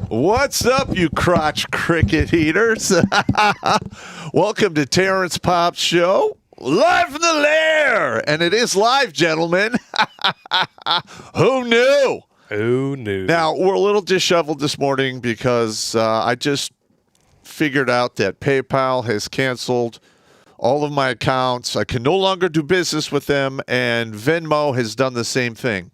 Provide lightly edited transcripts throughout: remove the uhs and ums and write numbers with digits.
What's up, you crotch cricket eaters? Welcome to Terrence Popp's show, live from the lair. And it is live, gentlemen. Who knew? Who knew? Now, we're a little disheveled this morning because I just figured out that PayPal has canceled all of my accounts. I can no longer do business with them, and Venmo has done the same thing.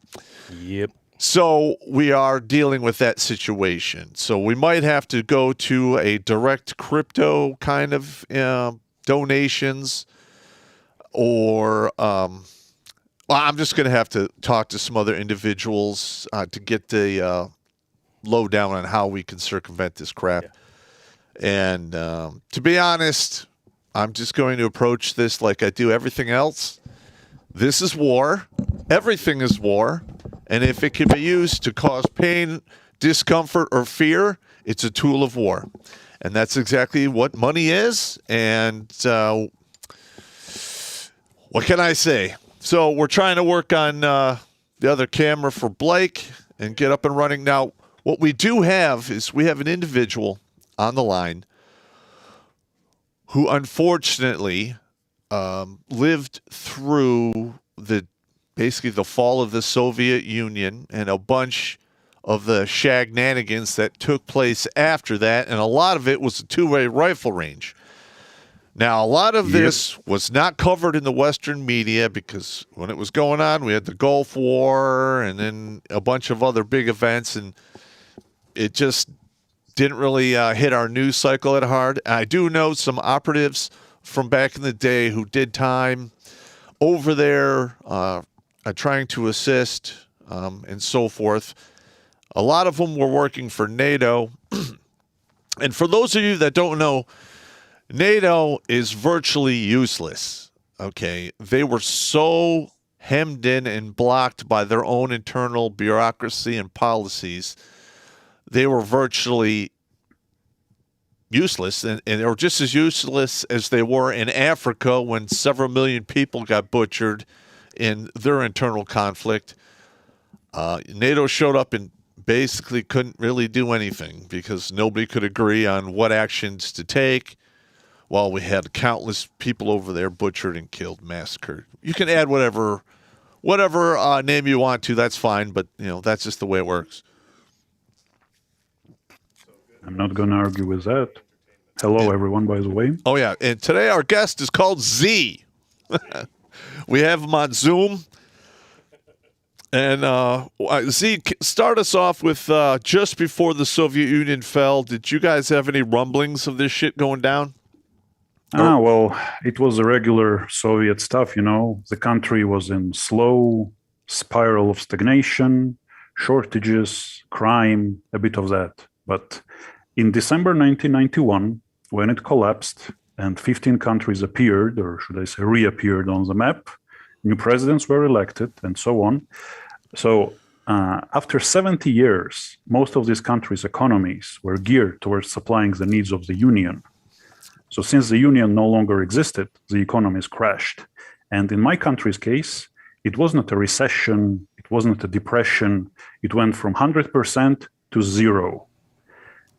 Yep. So we are dealing with that situation. So we might have to go to a direct crypto kind of donations, or I'm just going to have to talk to some other individuals to get the lowdown on how we can circumvent this crap. Yeah. And to be honest, I'm just going to approach this like I do everything else. This is war. Everything is war. And if it can be used to cause pain, discomfort, or fear, it's a tool of war. And that's exactly what money is. And what can I say? So we're trying to work on the other camera for Blake and get up and running. Now, what we do have is we have an individual on the line who unfortunately lived through basically the fall of the Soviet Union and a bunch of the shagnanigans that took place after that, and a lot of it was a two-way rifle range. Now, a lot of this was not covered in the Western media because when it was going on, we had the Gulf War and then a bunch of other big events, and it just didn't really hit our news cycle that hard. I do know some operatives from back in the day who did time over there trying to assist and so forth. A lot of them were working for NATO. And for those of you that don't know, NATO is virtually useless. Okay, they were so hemmed in and blocked by their own internal bureaucracy and policies. They were virtually useless, and they were just as useless as they were in Africa when several million people got butchered in their internal conflict. NATO showed up and basically couldn't really do anything because nobody could agree on what actions to take. While we had countless people over there butchered and killed, massacred. You can add whatever name you want to. That's fine, but that's just the way it works. I'm not going to argue with that. Hello, everyone, by the way. Oh, yeah. And today our guest is called Z. We have him on Zoom. And Z, start us off with just before the Soviet Union fell, did you guys have any rumblings of this shit going down? Well, it was the regular Soviet stuff, The country was in slow spiral of stagnation, shortages, crime, a bit of that. But in December 1991, when it collapsed and 15 countries appeared, or should I say reappeared on the map, new presidents were elected, and so on. So after 70 years, most of these countries' economies were geared towards supplying the needs of the Union. So since the Union no longer existed, the economies crashed. And in my country's case, it wasn't a recession, it wasn't a depression, it went from 100% to zero,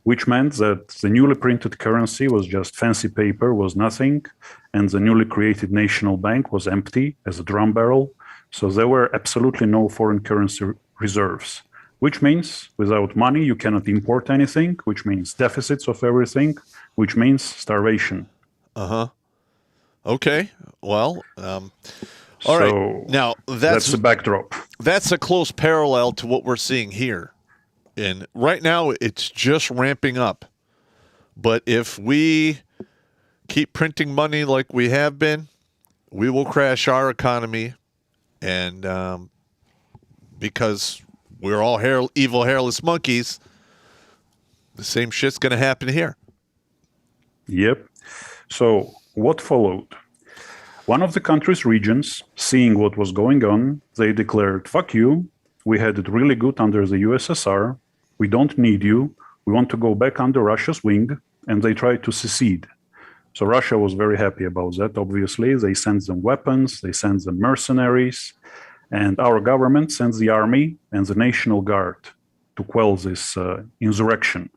which meant that the newly printed currency was just fancy paper, was nothing, and the newly created national bank was empty as a drum barrel. So there were absolutely no foreign currency reserves, which means without money, you cannot import anything, which means deficits of everything, which means starvation. Uh-huh. Okay. Well, all right. Now, that's the backdrop. That's a close parallel to what we're seeing here. And right now, it's just ramping up. But if we keep printing money like we have been, we will crash our economy. And because we're all evil, hairless monkeys, the same shit's going to happen here. Yep. So what followed? One of the country's regions, seeing what was going on, they declared, fuck you, we had it really good under the USSR, we don't need you, we want to go back under Russia's wing, and they tried to secede. So Russia was very happy about that, obviously. They sent them weapons, they sent them mercenaries, and our government sends the army and the National Guard. to quell this insurrection.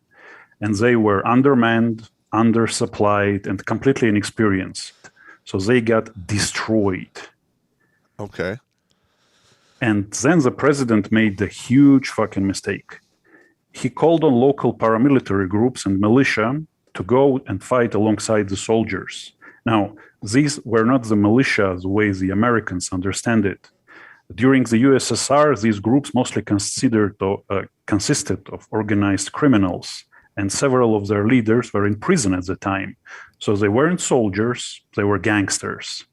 And they were undermanned, undersupplied, and completely inexperienced. So they got destroyed. Okay. And then the president made a huge fucking mistake. He called on local paramilitary groups and militia to go and fight alongside the soldiers. Now, these were not the militia the way the Americans understand it. During the USSR, these groups mostly consisted of organized criminals, and several of their leaders were in prison at the time. So they weren't soldiers, they were gangsters.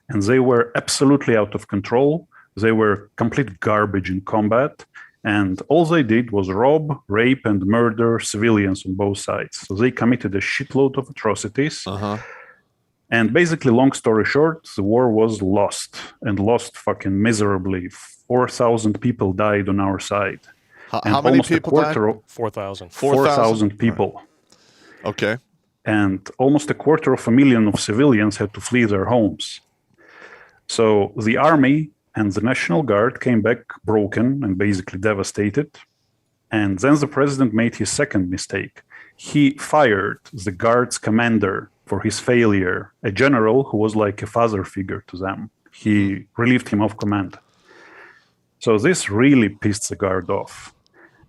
And they were absolutely out of control. They were complete garbage in combat. And all they did was rob, rape, and murder civilians on both sides. So they committed a shitload of atrocities. And basically, long story short, the war was lost, and lost fucking miserably. 4,000 people died on our side. How many people died? 4,000. 4,000 people. Okay. And almost 250,000 of civilians had to flee their homes. So the army and the National Guard came back broken and basically devastated. And then the president made his second mistake. He fired the Guard's commander for his failure, a general who was like a father figure to them. He relieved him of command. So this really pissed the Guard off.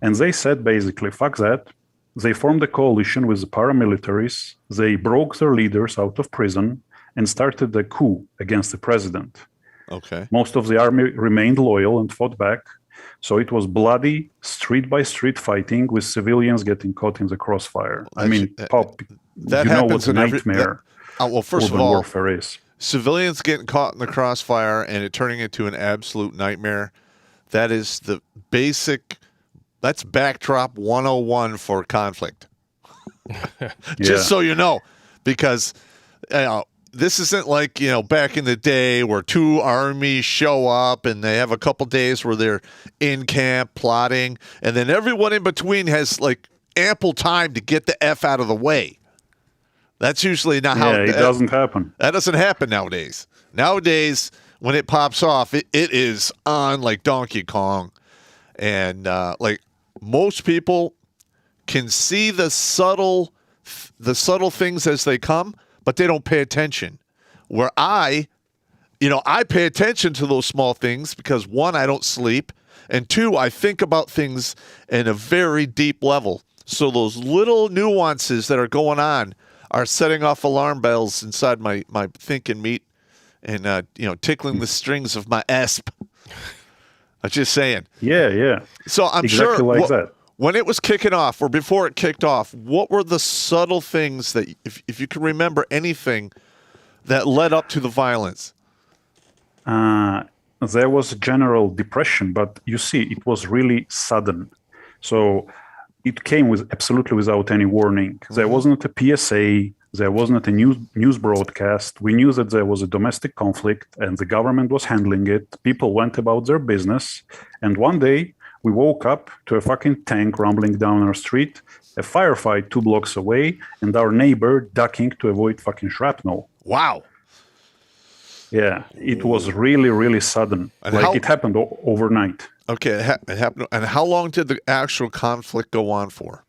And they said basically, fuck that. They formed a coalition with the paramilitaries. They broke their leaders out of prison and started a coup against the president. Okay. Most of the army remained loyal and fought back. So it was bloody, street-by-street fighting with civilians getting caught in the crossfire. I mean, Popp, that you know what happens a in nightmare well, first urban of all, warfare is. Civilians getting caught in the crossfire and it turning into an absolute nightmare. That is the basic, that's backdrop 101 for conflict. Just so you know, because this isn't like, back in the day where two armies show up and they have a couple days where they're in camp plotting, and then everyone in between has like ample time to get the F out of the way. That's usually not how it doesn't happen. That doesn't happen nowadays. Nowadays, when it pops off, it is on like Donkey Kong. And like most people can see the subtle things as they come, but they don't pay attention. Where I pay attention to those small things because, one, I don't sleep, and two, I think about things in a very deep level. So those little nuances that are going on are setting off alarm bells inside my thinking meat and, tickling the strings of my esp. I'm just saying. Yeah. So I'm exactly sure like that. When it was kicking off or before it kicked off, what were the subtle things that, if you can remember anything, that led up to the violence? There was a general depression, but you see, it was really sudden. So it came absolutely without any warning. There wasn't a PSA. There wasn't a news broadcast. We knew that there was a domestic conflict and the government was handling it. People went about their business. And one day we woke up to a fucking tank rumbling down our street, a firefight 2 blocks away, and our neighbor ducking to avoid fucking shrapnel. Wow. Yeah, it was really, really sudden. And it happened overnight. Okay, it happened. And how long did the actual conflict go on for?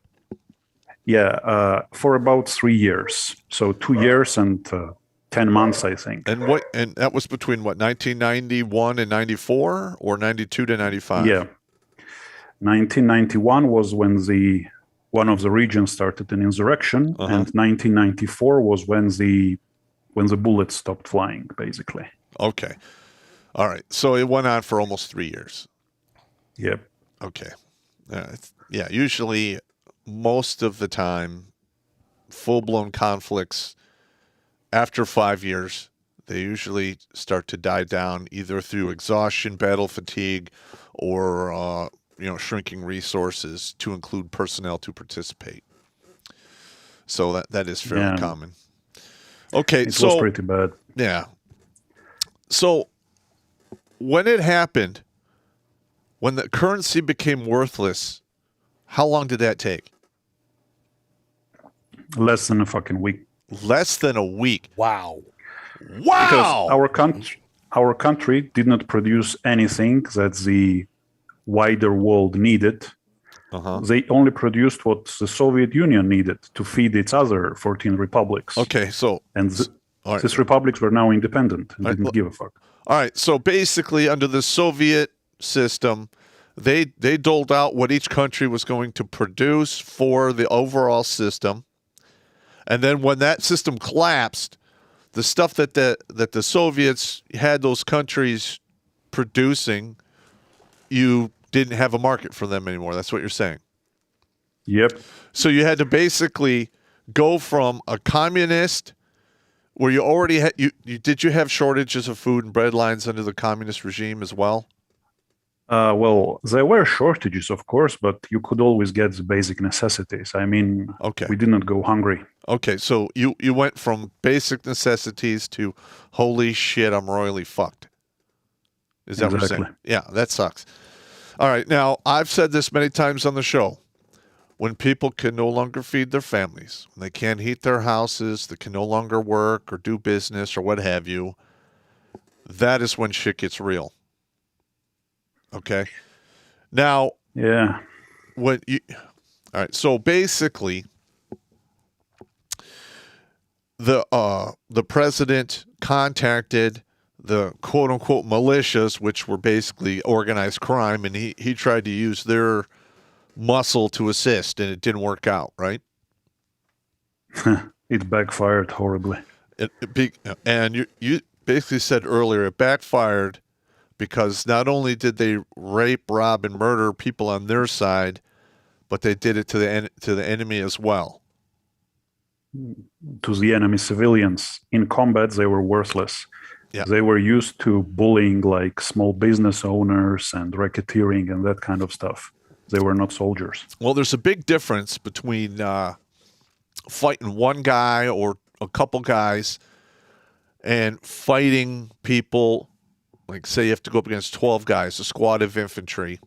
Yeah, for about 3 years. So 2 years and 10 months, I think. And that was between what, 1991 and 94, or 92 to 95? Yeah, 1991 was when one of the regions started an insurrection, and 1994 was when the bullets stopped flying, basically. Okay, all right. So it went on for almost 3 years. Yep. Okay. Yeah. Usually, most of the time, full-blown conflicts after 5 years, they usually start to die down either through exhaustion, battle fatigue, or shrinking resources to include personnel to participate. So that is fairly common. Okay, it was pretty bad. Yeah. So when it happened, when the currency became worthless, how long did that take? Less than a fucking week. Less than a week. Wow. Because our country did not produce anything that the wider world needed. Uh-huh. They only produced what the Soviet Union needed to feed its other 14 republics. Okay, so And all right. these republics were now independent and All right, didn't give a fuck. All right, so basically, under the Soviet system, they doled out what each country was going to produce for the overall system, and then when that system collapsed, the stuff that the Soviets had those countries producing, you didn't have a market for them anymore. That's what you're saying. Yep. So you had to basically go from a communist where you already had did you have shortages of food and bread lines under the communist regime as well? Well, there were shortages, of course, but you could always get the basic necessities. I mean, Okay. we didn't go hungry. Okay, so you went from basic necessities to holy shit, I'm royally fucked. Is that what you're saying? Yeah, that sucks. All right, now I've said this many times on the show. When people can no longer feed their families, when they can't heat their houses, they can no longer work or do business or what have you, that is when shit gets real. Okay? Now, Yeah. all right, so basically the president contacted the quote unquote militias, which were basically organized crime, and he tried to use their muscle to assist, and it didn't work out, right? It backfired horribly. And you basically said earlier it backfired because not only did they rape, rob, and murder people on their side, but they did it to the enemy as well. To the enemy civilians. In combat, they were worthless. Yeah. They were used to bullying like small business owners and racketeering and that kind of stuff. They were not soldiers. Well, there's a big difference between fighting one guy or a couple guys and fighting people, like say you have to go up against 12 guys, a squad of infantry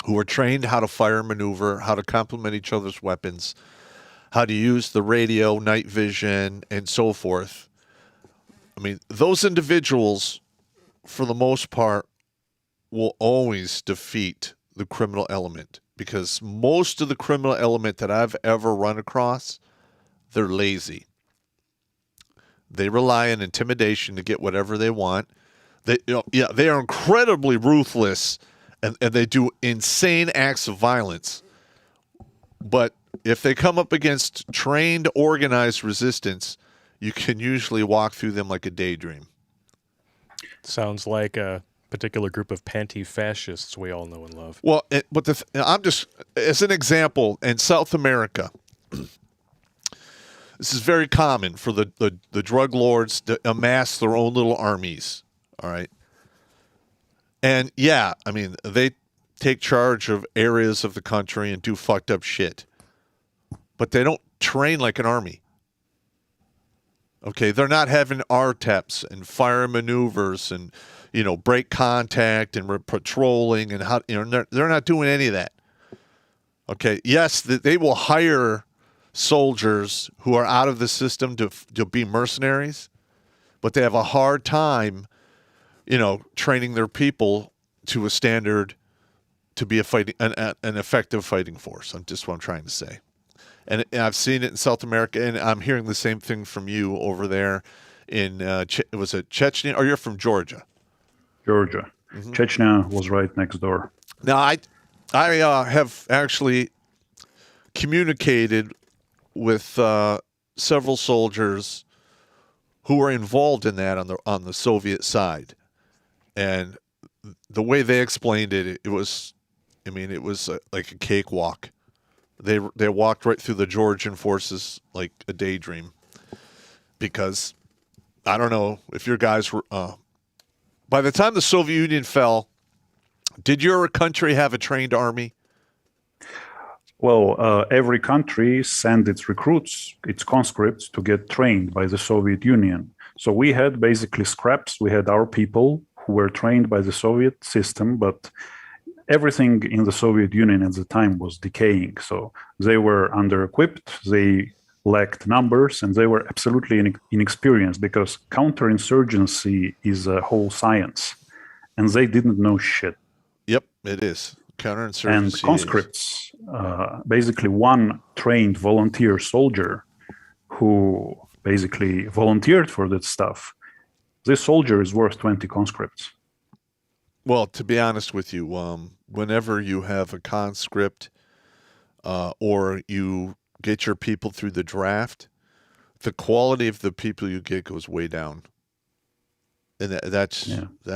who are trained how to fire and maneuver, how to complement each other's weapons, how to use the radio, night vision, and so forth. I mean, those individuals, for the most part, will always defeat the criminal element, because most of the criminal element that I've ever run across, they're lazy. They rely on intimidation to get whatever they want. They are incredibly ruthless, and they do insane acts of violence. But if they come up against trained, organized resistance, you can usually walk through them like a daydream. Sounds like a particular group of panty-fascists we all know and love. Well, but I'm just, as an example, in South America, this is very common for the drug lords to amass their own little armies, all right? And, yeah, I mean, they take charge of areas of the country and do fucked up shit. But they don't train like an army. Okay, they're not having RTEPs and fire maneuvers and, break contact and patrolling and how, they're not doing any of that. Okay, yes, they will hire soldiers who are out of the system to be mercenaries, but they have a hard time, training their people to a standard to be an effective fighting force. I'm just what I'm trying to say. And I've seen it in South America, and I'm hearing the same thing from you over there in, was it Chechnya? Or you're from Georgia? Georgia. Mm-hmm. Chechnya was right next door. Now, I have actually communicated with several soldiers who were involved in that on the Soviet side, and the way they explained it, it was like a cakewalk. They walked right through the Georgian forces like a daydream, because I don't know if your guys were. By the time the Soviet Union fell, did your country have a trained army? Well, every country sent its recruits, its conscripts, to get trained by the Soviet Union. So we had basically scraps. We had our people who were trained by the Soviet system, but everything in the Soviet Union at the time was decaying. So they were under-equipped, they lacked numbers, and they were absolutely inexperienced, because counterinsurgency is a whole science, and they didn't know shit. Yep, it is. Counterinsurgency and conscripts, basically one trained volunteer soldier who basically volunteered for that stuff. This soldier is worth 20 conscripts. Well, to be honest with you, whenever you have a conscript or you get your people through the draft, the quality of the people you get goes way down. And that's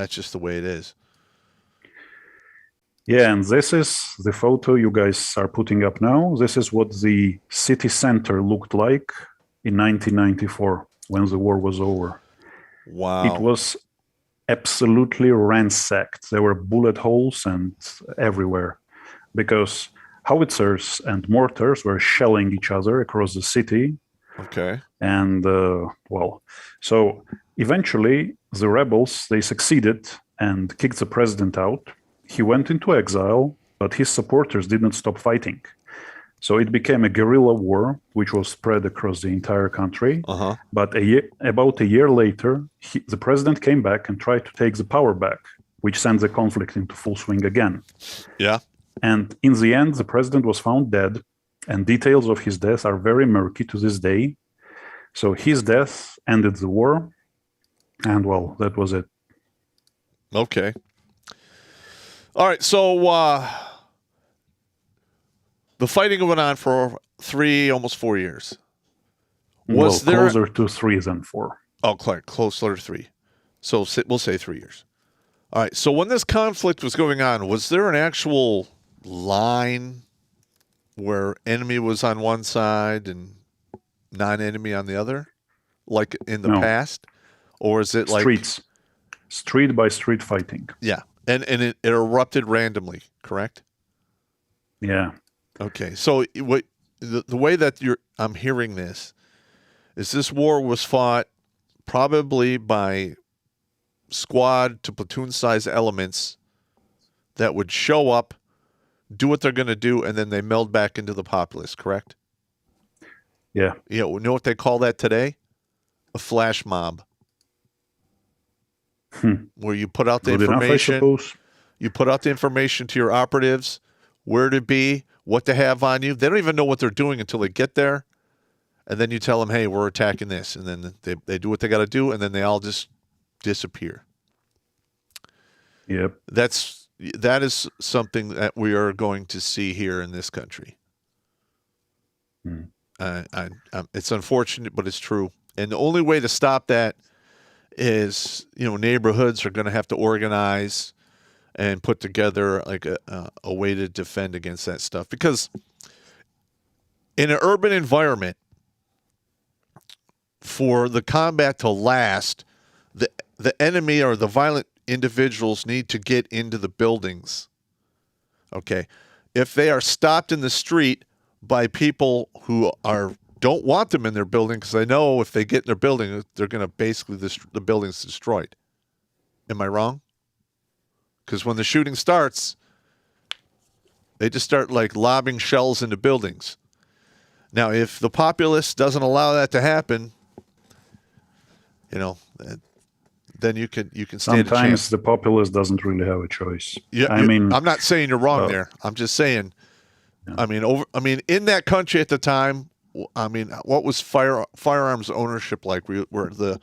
just the way it is. Yeah, and this is the photo you guys are putting up now. This is what the city center looked like in 1994 when the war was over. Wow. It was absolutely ransacked. There were bullet holes and everywhere because howitzers and mortars were shelling each other across the city. Okay. And so eventually the rebels, they succeeded and kicked the president out. He went into exile, but his supporters didn't stop fighting. So it became a guerrilla war, which was spread across the entire country. But about a year later, the president came back and tried to take the power back, which sent the conflict into full swing again. Yeah. And in the end, the president was found dead, and details of his death are very murky to this day. So his death ended the war, and well, that was it. Okay. All right, so the fighting went on for almost 4 years. Was there closer to 3 than 4? Oh, closer to 3. So we'll say 3 years. All right, so when this conflict was going on, was there an actual line where enemy was on one side and non-enemy on the other, like in the past? Or is it like... Street by street fighting. Yeah. And it erupted randomly, correct? Yeah. Okay. So the way that I'm hearing this is this war was fought probably by squad to platoon size elements that would show up, do what they're going to do, and then they meld back into the populace, correct? Yeah. You know what they call that today? A flash mob. Where you put out the information, you put out the information to your operatives, where to be, what to have on you. They don't even know what they're doing until they get there. And then you tell them, hey, we're attacking this. And then they do what they got to do, and then they all just disappear. Yep. That is something that we are going to see here in this country. It's unfortunate, but it's true. And the only way to stop that is, neighborhoods are going to have to organize and put together like a way to defend against that stuff. Because in an urban environment, for the combat to last, the enemy or the violent individuals need to get into the buildings. Okay. If they are stopped in the street by people who don't want them in their building, because they know if they get in their building, they're going to basically the building's destroyed. Am I wrong? Because when the shooting starts, they just start like lobbing shells into buildings. Now, if the populace doesn't allow that to happen, then you can stand a chance. Sometimes the populace doesn't really have a choice. Yeah, I'm not saying you're wrong there. I'm just saying. Yeah. In that country at the time, what was firearms ownership like? Were the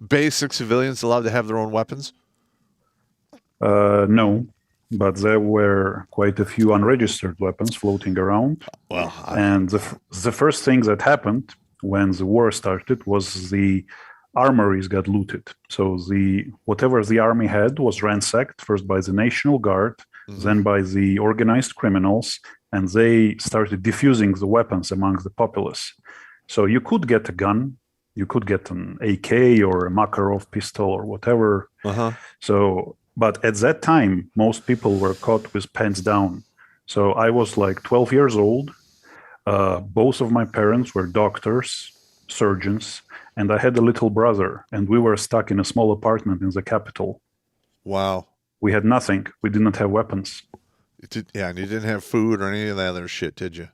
basic civilians allowed to have their own weapons? No, but there were quite a few unregistered weapons floating around. Well, and the first thing that happened when the war started was the armories got looted. So whatever the army had was ransacked, first by the National Guard, then by the organized criminals, and they started diffusing the weapons among the populace. So you could get a gun, you could get an AK or a Makarov pistol or whatever. But at that time, most people were caught with pants down. So I was like 12 years old. Both of my parents were doctors, surgeons, and I had a little brother, and we were stuck in a small apartment in the capital. Wow. We had nothing. We didn't have weapons. And you didn't have food or any of that other shit, did you?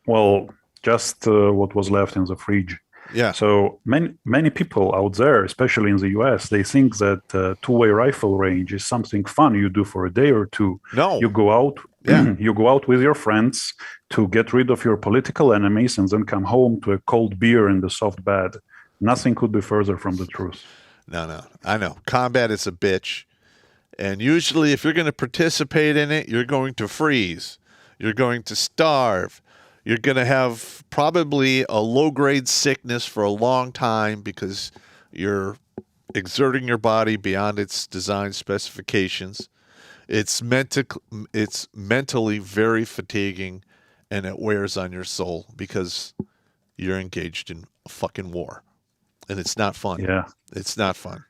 Well, just what was left in the fridge. Yeah. So many people out there, especially in the US, they think that two-way rifle range is something fun you do for a day or two. No. You go out, Yeah. you go out with your friends to get rid of your political enemies and then come home to a cold beer in the soft bed. Nothing could be further from the truth. No. I know. Combat is a bitch. And usually, if you're going to participate in it, you're going to freeze. You're going to starve. You're going to have probably a low-grade sickness for a long time because you're exerting your body beyond its design specifications. It's mentally very fatiguing, and it wears on your soul because you're engaged in a fucking war. And it's not fun. Yeah. It's not fun.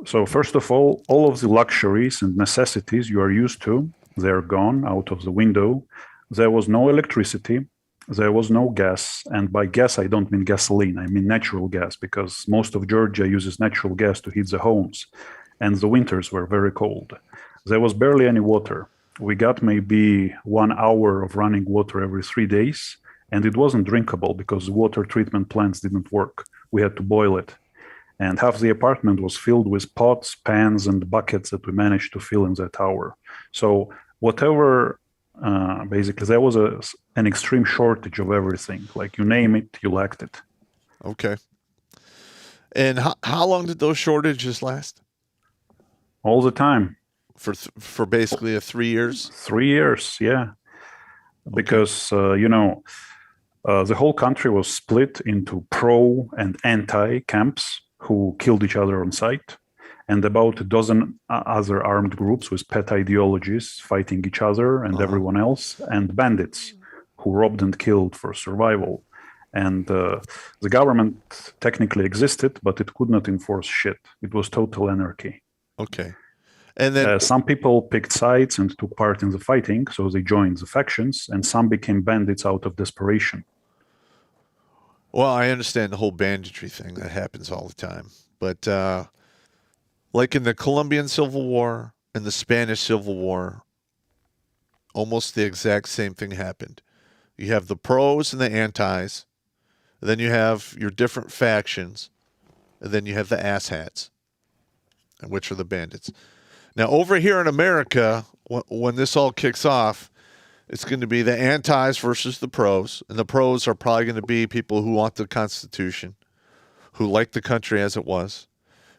So first of all of the luxuries and necessities you are used to, they're gone out of the window. There was no electricity. There was no gas. And by gas, I don't mean gasoline. I mean natural gas, because most of Georgia uses natural gas to heat the homes. And the winters were very cold. There was barely any water. We got maybe 1 hour of running water every 3 days. And it wasn't drinkable because the water treatment plants didn't work. We had to boil it. And half the apartment was filled with pots, pans, and buckets that we managed to fill in that hour. So whatever, basically, there was an extreme shortage of everything. Like you name it, you lacked it. Okay. And how long did those shortages last? All the time. For basically 3 years? 3 years, yeah. Because, the whole country was split into pro and anti camps who killed each other on sight, and about a dozen other armed groups with pet ideologies fighting each other and everyone else, and bandits who robbed and killed for survival. And the government technically existed, but it could not enforce shit. It was total anarchy. Okay. And then some people picked sides and took part in the fighting, so they joined the factions, and some became bandits out of desperation. Well, I understand the whole banditry thing. That happens all the time. But like in the Colombian Civil War and the Spanish Civil War, almost the exact same thing happened. You have the pros and the antis. And then you have your different factions. And then you have the asshats, which are the bandits. Now, over here in America, when this all kicks off, it's going to be the antis versus the pros. And the pros are probably going to be people who want the Constitution, who like the country as it was.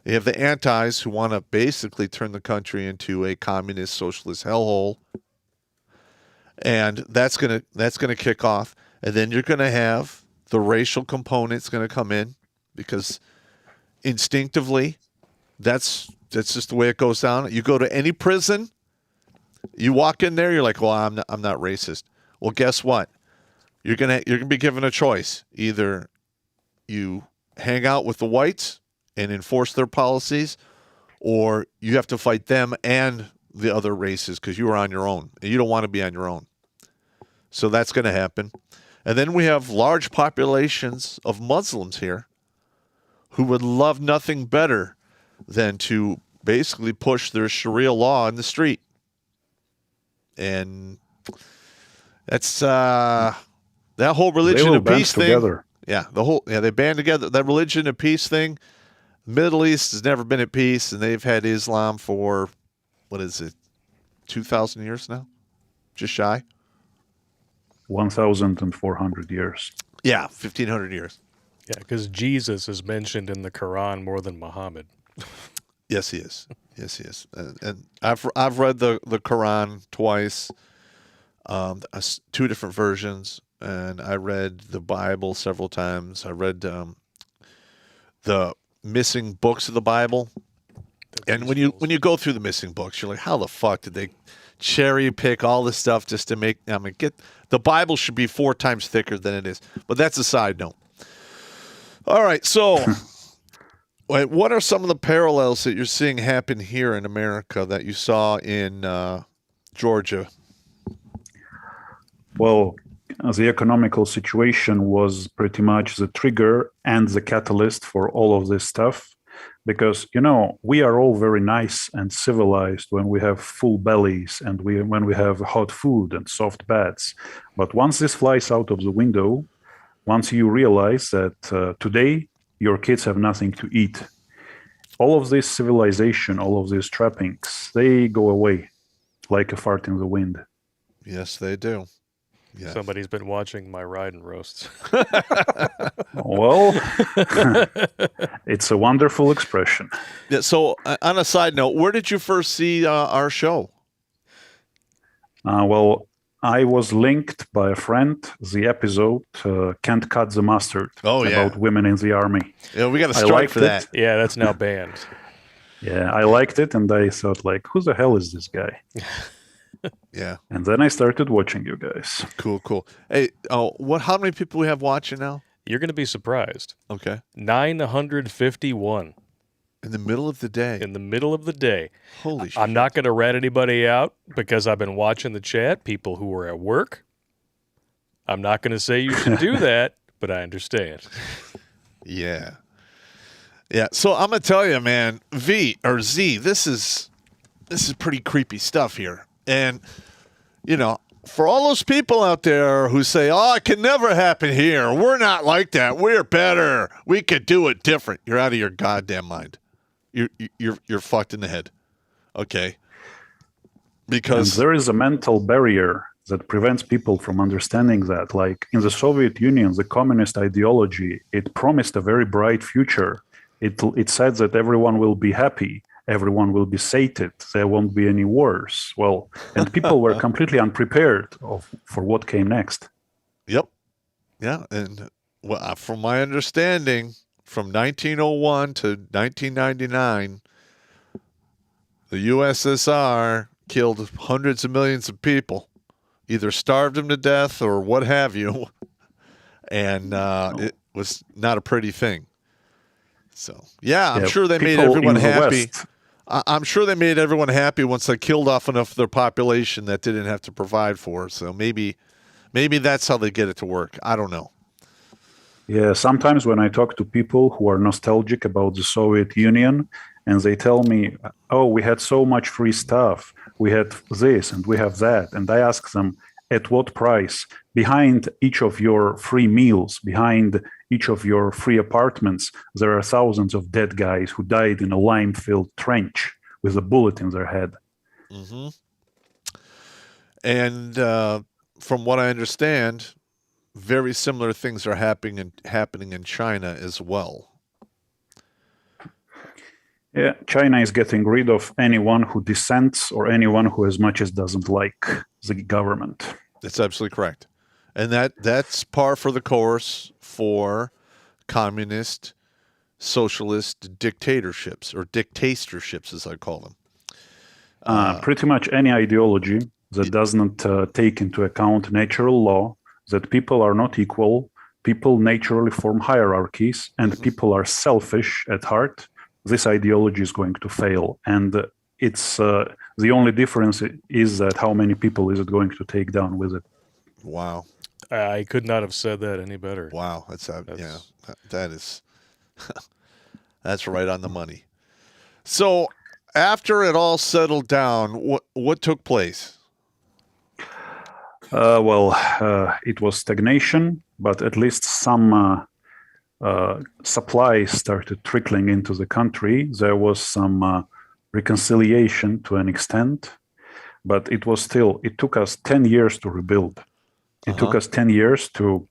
You have the antis who want to basically turn the country into a communist, socialist hellhole. And that's going to kick off. And then you're going to have the racial component's going to come in because instinctively, that's just the way it goes down. You go to any prison, you walk in there, you're like, well, I'm not racist. Well, guess what? You're gonna be given a choice. Either you hang out with the whites and enforce their policies, or you have to fight them and the other races because you are on your own. And you don't want to be on your own. So that's going to happen. And then we have large populations of Muslims here who would love nothing better than to basically push their Sharia law in the street. And that's that whole religion of peace thing. Together. Yeah, they band together. That religion of peace thing. The Middle East has never been at peace, and they've had Islam for 2,000 years now? Just shy? 1,400 years. Yeah, 1,500 years. Yeah, because Jesus is mentioned in the Quran more than Muhammad. Yes, he is. Yes, he is. And I've read the Quran twice, 2 different versions, and I read the Bible several times. I read the missing books of the Bible, and when you go through the missing books, you're like, how the fuck did they cherry pick all this stuff just to make? I mean, the Bible should be 4 times thicker than it is. But that's a side note. All right, so. What are some of the parallels that you're seeing happen here in America that you saw in Georgia? Well, the economical situation was pretty much the trigger and the catalyst for all of this stuff. Because, we are all very nice and civilized when we have full bellies and when we have hot food and soft beds. But once this flies out of the window, once you realize that today your kids have nothing to eat, all of this civilization, all of these trappings, they go away like a fart in the wind. Yes, they do. Yes. Somebody's been watching my ride and roasts. Well, it's a wonderful expression. Yeah, so, on a side note, where did you first see our show? Well, I was linked by a friend, the episode Can't Cut the Mustard, about women in the army. Yeah, we got a strike for that. Yeah, that's now banned. Yeah, I liked it, and I thought, like, who the hell is this guy? Yeah. And then I started watching you guys. Cool. Hey, how many people we have watching now? You're going to be surprised. Okay. 951. In the middle of the day. In the middle of the day. Holy shit. I'm not going to rat anybody out because I've been watching the chat, people who are at work. I'm not going to say you should do that, but I understand. Yeah. Yeah. So I'm going to tell you, man, Z, this is pretty creepy stuff here. And, you know, for all those people out there who say, oh, it can never happen here. We're not like that. We're better. We could do it different. You're out of your goddamn mind. You're fucked in the head. Okay. Because and there is a mental barrier that prevents people from understanding that. Like in the Soviet Union, the communist ideology, it promised a very bright future. It said that everyone will be happy. Everyone will be sated. There won't be any wars. Well, and people were completely unprepared for what came next. Yep. Yeah. And from my understanding, from 1901 to 1999, the USSR killed hundreds of millions of people, either starved them to death or what have you. And it was not a pretty thing. So, I'm sure they made everyone happy. I'm sure they made everyone happy once they killed off enough of their population that didn't have to provide for. So maybe that's how they get it to work. I don't know. Yeah, sometimes when I talk to people who are nostalgic about the Soviet Union and they tell me, oh, we had so much free stuff. We had this and we have that. And I ask them, at what price? Behind each of your free meals, behind each of your free apartments, there are thousands of dead guys who died in a lime-filled trench with a bullet in their head. Mm-hmm. And from what I understand, very similar things are happening in China as well. Yeah, China is getting rid of anyone who dissents or anyone who as much as doesn't like the government. That's absolutely correct. And that's par for the course for communist, socialist dictatorships, or dictatorships as I call them. Pretty much any ideology that does not take into account natural law, that people are not equal, people naturally form hierarchies, and people are selfish at heart, this ideology is going to fail. And it's the only difference is that how many people is it going to take down with it. Wow. I could not have said that any better. Wow. That is that's right on the money. So after it all settled down, what took place? It was stagnation, but at least some supplies started trickling into the country. There was some reconciliation to an extent, but it took us 10 years to rebuild. It took us 10 years to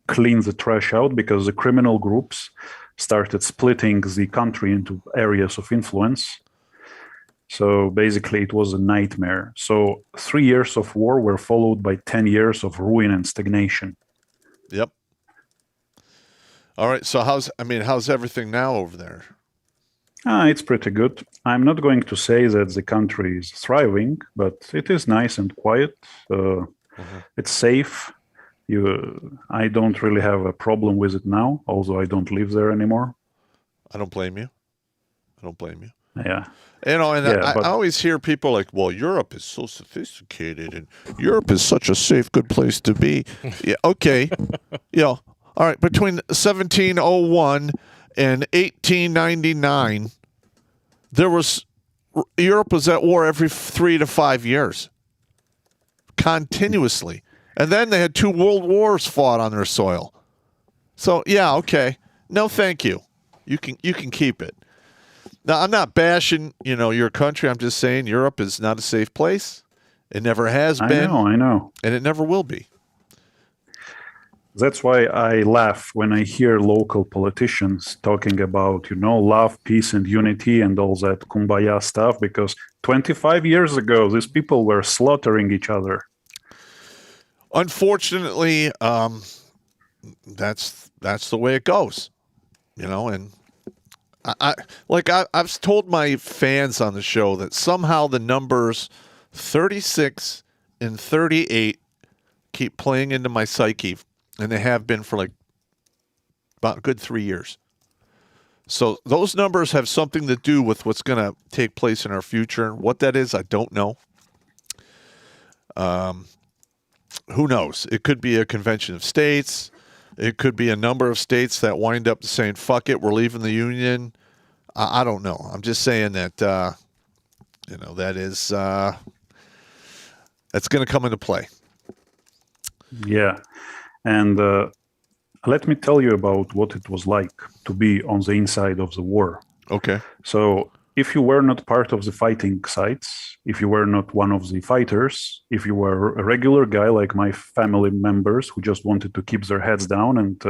clean the trash out because the criminal groups started splitting the country into areas of influence. So basically, it was a nightmare. So 3 years of war were followed by 10 years of ruin and stagnation. Yep. All right. So how's everything now over there? It's pretty good. I'm not going to say that the country is thriving, but it is nice and quiet. It's safe. I don't really have a problem with it now, although I don't live there anymore. I don't blame you. Yeah. I always hear people like, well, Europe is so sophisticated and Europe is such a safe, good place to be. Yeah, okay. All right. Between 1701 and 1899, Europe was at war every 3 to 5 years. Continuously. And then they had 2 world wars fought on their soil. So yeah, okay. No, thank you. You can keep it. Now I'm not bashing, your country. I'm just saying Europe is not a safe place. It never has been, I know. and it never will be. That's why I laugh when I hear local politicians talking about, love, peace, and unity and all that kumbaya stuff, because 25 years ago, these people were slaughtering each other. Unfortunately, that's the way it goes, and I've told my fans on the show that somehow the numbers 36 and 38 keep playing into my psyche, and they have been for like about a good 3 years. So those numbers have something to do with what's going to take place in our future. What that is, I don't know. Who knows? It could be a convention of states. It could be a number of states that wind up saying, fuck it, we're leaving the union. I don't know. I'm just saying that, that is, that's going to come into play. Yeah. And let me tell you about what it was like to be on the inside of the war. Okay. So if you were not part of the fighting sites, if you were not one of the fighters, if you were a regular guy like my family members who just wanted to keep their heads down and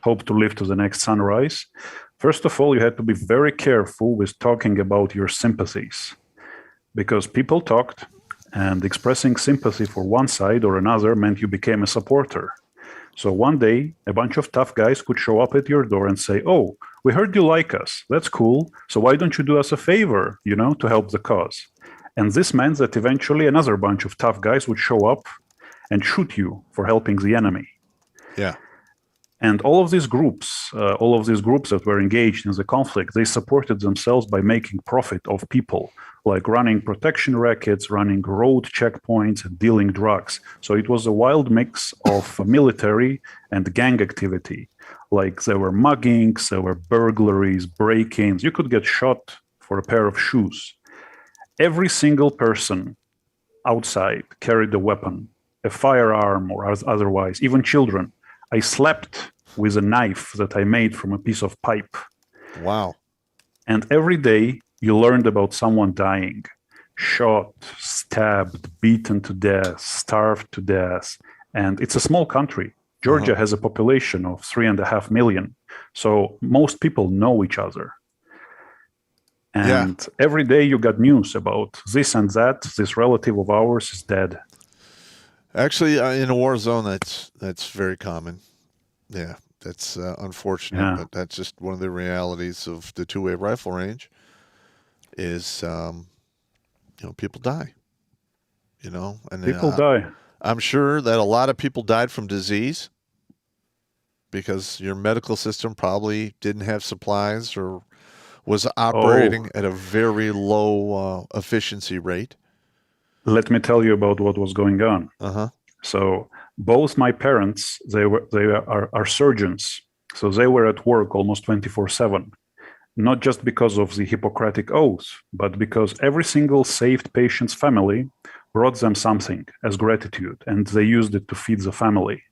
hope to live to the next sunrise, first of all, you had to be very careful with talking about your sympathies, because people talked, and expressing sympathy for one side or another meant you became a supporter. So one day, a bunch of tough guys could show up at your door and say, oh, we heard you like us. That's cool. So why don't you do us a favor, to help the cause? And this meant that eventually another bunch of tough guys would show up and shoot you for helping the enemy. Yeah. And all of these groups that were engaged in the conflict, they supported themselves by making profit of people, like running protection rackets, running road checkpoints, and dealing drugs. So it was a wild mix of military and gang activity. Like there were muggings, there were burglaries, break-ins. You could get shot for a pair of shoes. Every single person outside carried a weapon, a firearm or otherwise, even children. I slept with a knife that I made from a piece of pipe. Wow. And every day you learned about someone dying, shot, stabbed, beaten to death, starved to death. And it's a small country. Georgia has a population of 3.5 million. So most people know each other. And every day you got news about this and that. This relative of ours is dead. Actually, in a war zone, that's very common. Yeah, that's unfortunate, but that's just one of the realities of the two-way rifle range. Is people die. And people die. I'm sure that a lot of people died from disease because your medical system probably didn't have supplies or was operating at a very low efficiency rate. Let me tell you about what was going on. So both my parents, they are surgeons. So they were at work almost 24/7, not just because of the Hippocratic Oath, but because every single saved patient's family brought them something as gratitude, and they used it to feed the family.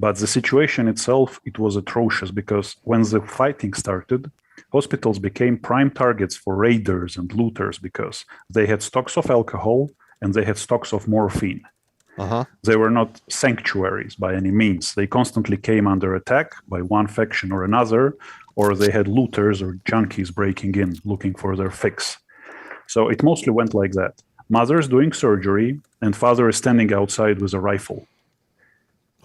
But the situation itself, it was atrocious, because when the fighting started, hospitals became prime targets for raiders and looters because they had stocks of alcohol and they had stocks of morphine. They were not sanctuaries by any means. They constantly came under attack by one faction or another, or they had looters or junkies breaking in looking for their fix. So it mostly went like that. Mother is doing surgery and father is standing outside with a rifle.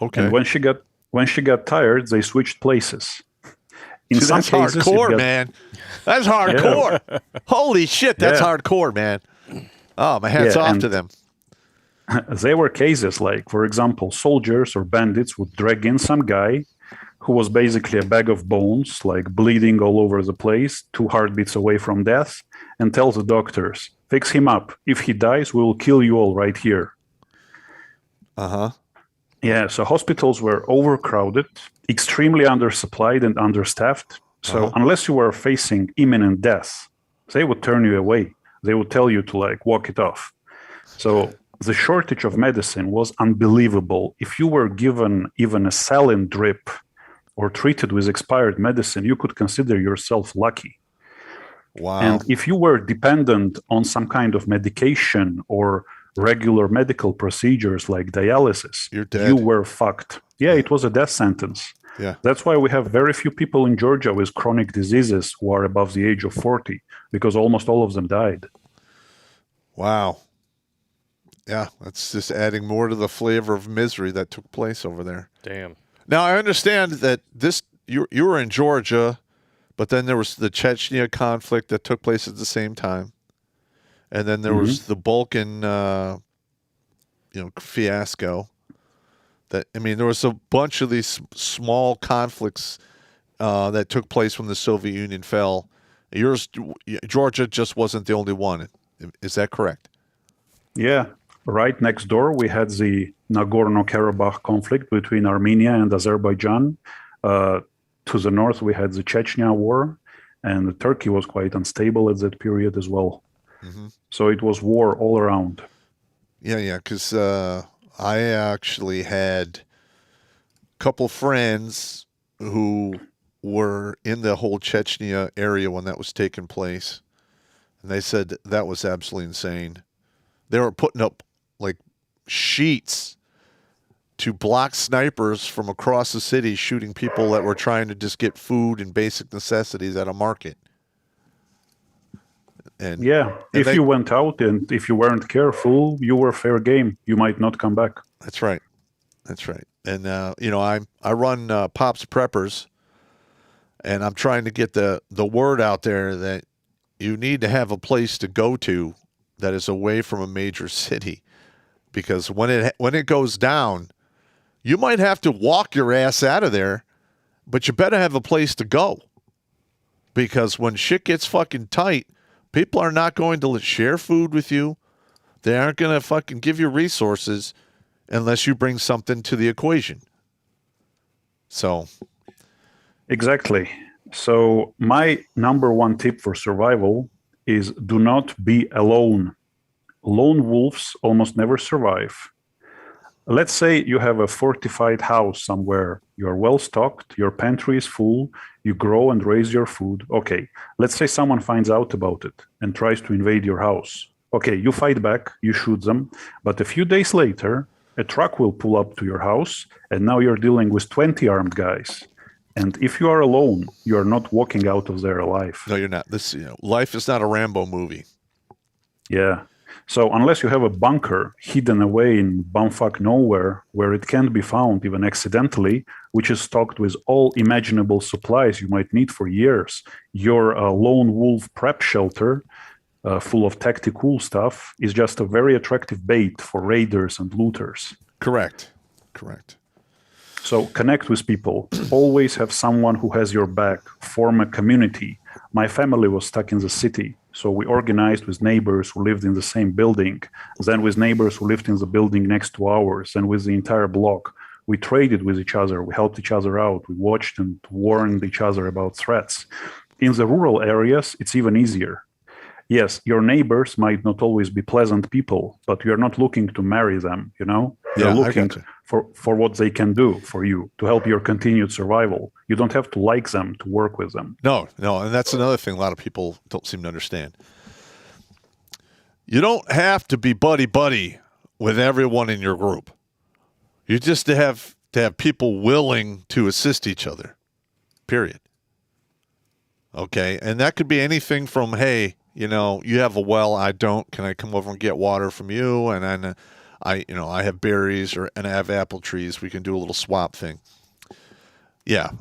Okay. And when she got tired, they switched places. In some cases, hardcore, man. That's hardcore. Yeah. Holy shit, that's hardcore, man. Oh, my hat's off to them. There were cases like, for example, soldiers or bandits would drag in some guy who was basically a bag of bones, like bleeding all over the place, 2 heartbeats away from death, and tell the doctors, fix him up. If he dies, we will kill you all right here. Yeah, so hospitals were overcrowded, extremely undersupplied and understaffed. So unless you were facing imminent death, they would turn you away. They would tell you to walk it off. So the shortage of medicine was unbelievable. If you were given even a saline drip or treated with expired medicine, you could consider yourself lucky. Wow. And if you were dependent on some kind of medication or regular medical procedures like dialysis, You're dead. you were fucked. Yeah, it was a death sentence. Yeah. That's why we have very few people in Georgia with chronic diseases who are above the age of 40, because almost all of them died. Wow. Yeah, that's just adding more to the flavor of misery that took place over there. Damn. Now, I understand that you were in Georgia, but then there was the Chechnya conflict that took place at the same time. And then there was the Balkan, fiasco. There was a bunch of these small conflicts that took place when the Soviet Union fell. Georgia just wasn't the only one. Is that correct? Yeah. Right next door, we had the Nagorno-Karabakh conflict between Armenia and Azerbaijan. To the north, we had the Chechnya war, and Turkey was quite unstable at that period as well. Mm-hmm. So it was war all around. Yeah, because I actually had a couple friends who were in the whole Chechnya area when that was taking place, and they said that was absolutely insane. They were putting up like sheets to block snipers from across the city shooting people that were trying to just get food and basic necessities at a market. And if you went out and if you weren't careful, you were fair game. You might not come back. That's right. And I run Popp's Preppers, and I'm trying to get the word out there that you need to have a place to go to that is away from a major city, because when it goes down, you might have to walk your ass out of there, but you better have a place to go, because when shit gets fucking tight, people are not going to share food with you. They aren't going to fucking give you resources unless you bring something to the equation. So. Exactly. So my number one tip for survival is do not be alone. Lone wolves almost never survive. Let's say you have a fortified house somewhere. You're well stocked, your pantry is full, you grow and raise your food. Okay, let's say someone finds out about it and tries to invade your house. Okay, you fight back, you shoot them, but a few days later, a truck will pull up to your house, and now you're dealing with 20 armed guys. And if you are alone, you are not walking out of there alive. No, you're not. Life is not a Rambo movie. Yeah. So unless you have a bunker hidden away in bumfuck nowhere where it can't be found even accidentally, which is stocked with all imaginable supplies you might need for years, your lone wolf prep shelter full of tactical stuff is just a very attractive bait for raiders and looters. Correct. So connect with people. Always have someone who has your back. Form a community. My family was stuck in the city, so we organized with neighbors who lived in the same building, then with neighbors who lived in the building next to ours, and with the entire block. We traded with each other. We helped each other out. We watched and warned each other about threats. In the rural areas, it's even easier. Yes, your neighbors might not always be pleasant people, but you're not looking to marry them, You're looking for what they can do for you to help your continued survival. You don't have to like them to work with them. No, and that's another thing a lot of people don't seem to understand. You don't have to be buddy-buddy with everyone in your group. You just have to have people willing to assist each other, period. Okay, and that could be anything from, hey, you have a well, I don't. Can I come over and get water from you? And then I have berries and I have apple trees. We can do a little swap thing. Yeah,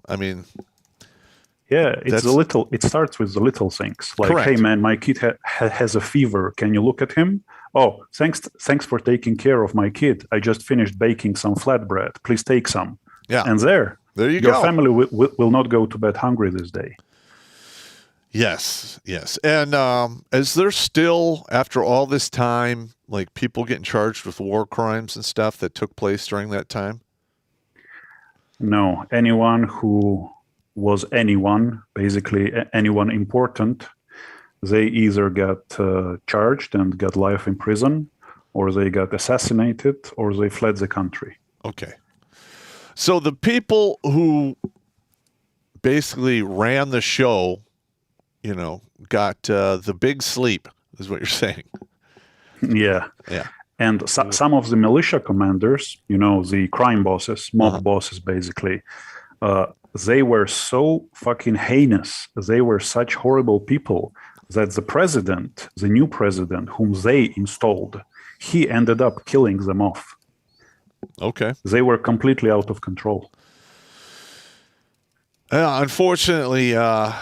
Yeah, it starts with the little things. Like, correct. Hey man, my kid has a fever. Can you look at him? Oh, thanks for taking care of my kid. I just finished baking some flatbread. Please take some. Yeah. And there you go. Your family will not go to bed hungry this day. Yes. And is there still, after all this time, like people getting charged with war crimes and stuff that took place during that time? No, anyone who was basically anyone important, they either got charged and got life in prison, or they got assassinated, or they fled the country. Okay. So the people who basically ran the show, got the big sleep, is what you're saying. Yeah. Yeah. And some of the militia commanders, the crime bosses, mob bosses, basically, they were so fucking heinous. They were such horrible people that the new president, whom they installed, he ended up killing them off. Okay. They were completely out of control. Unfortunately, and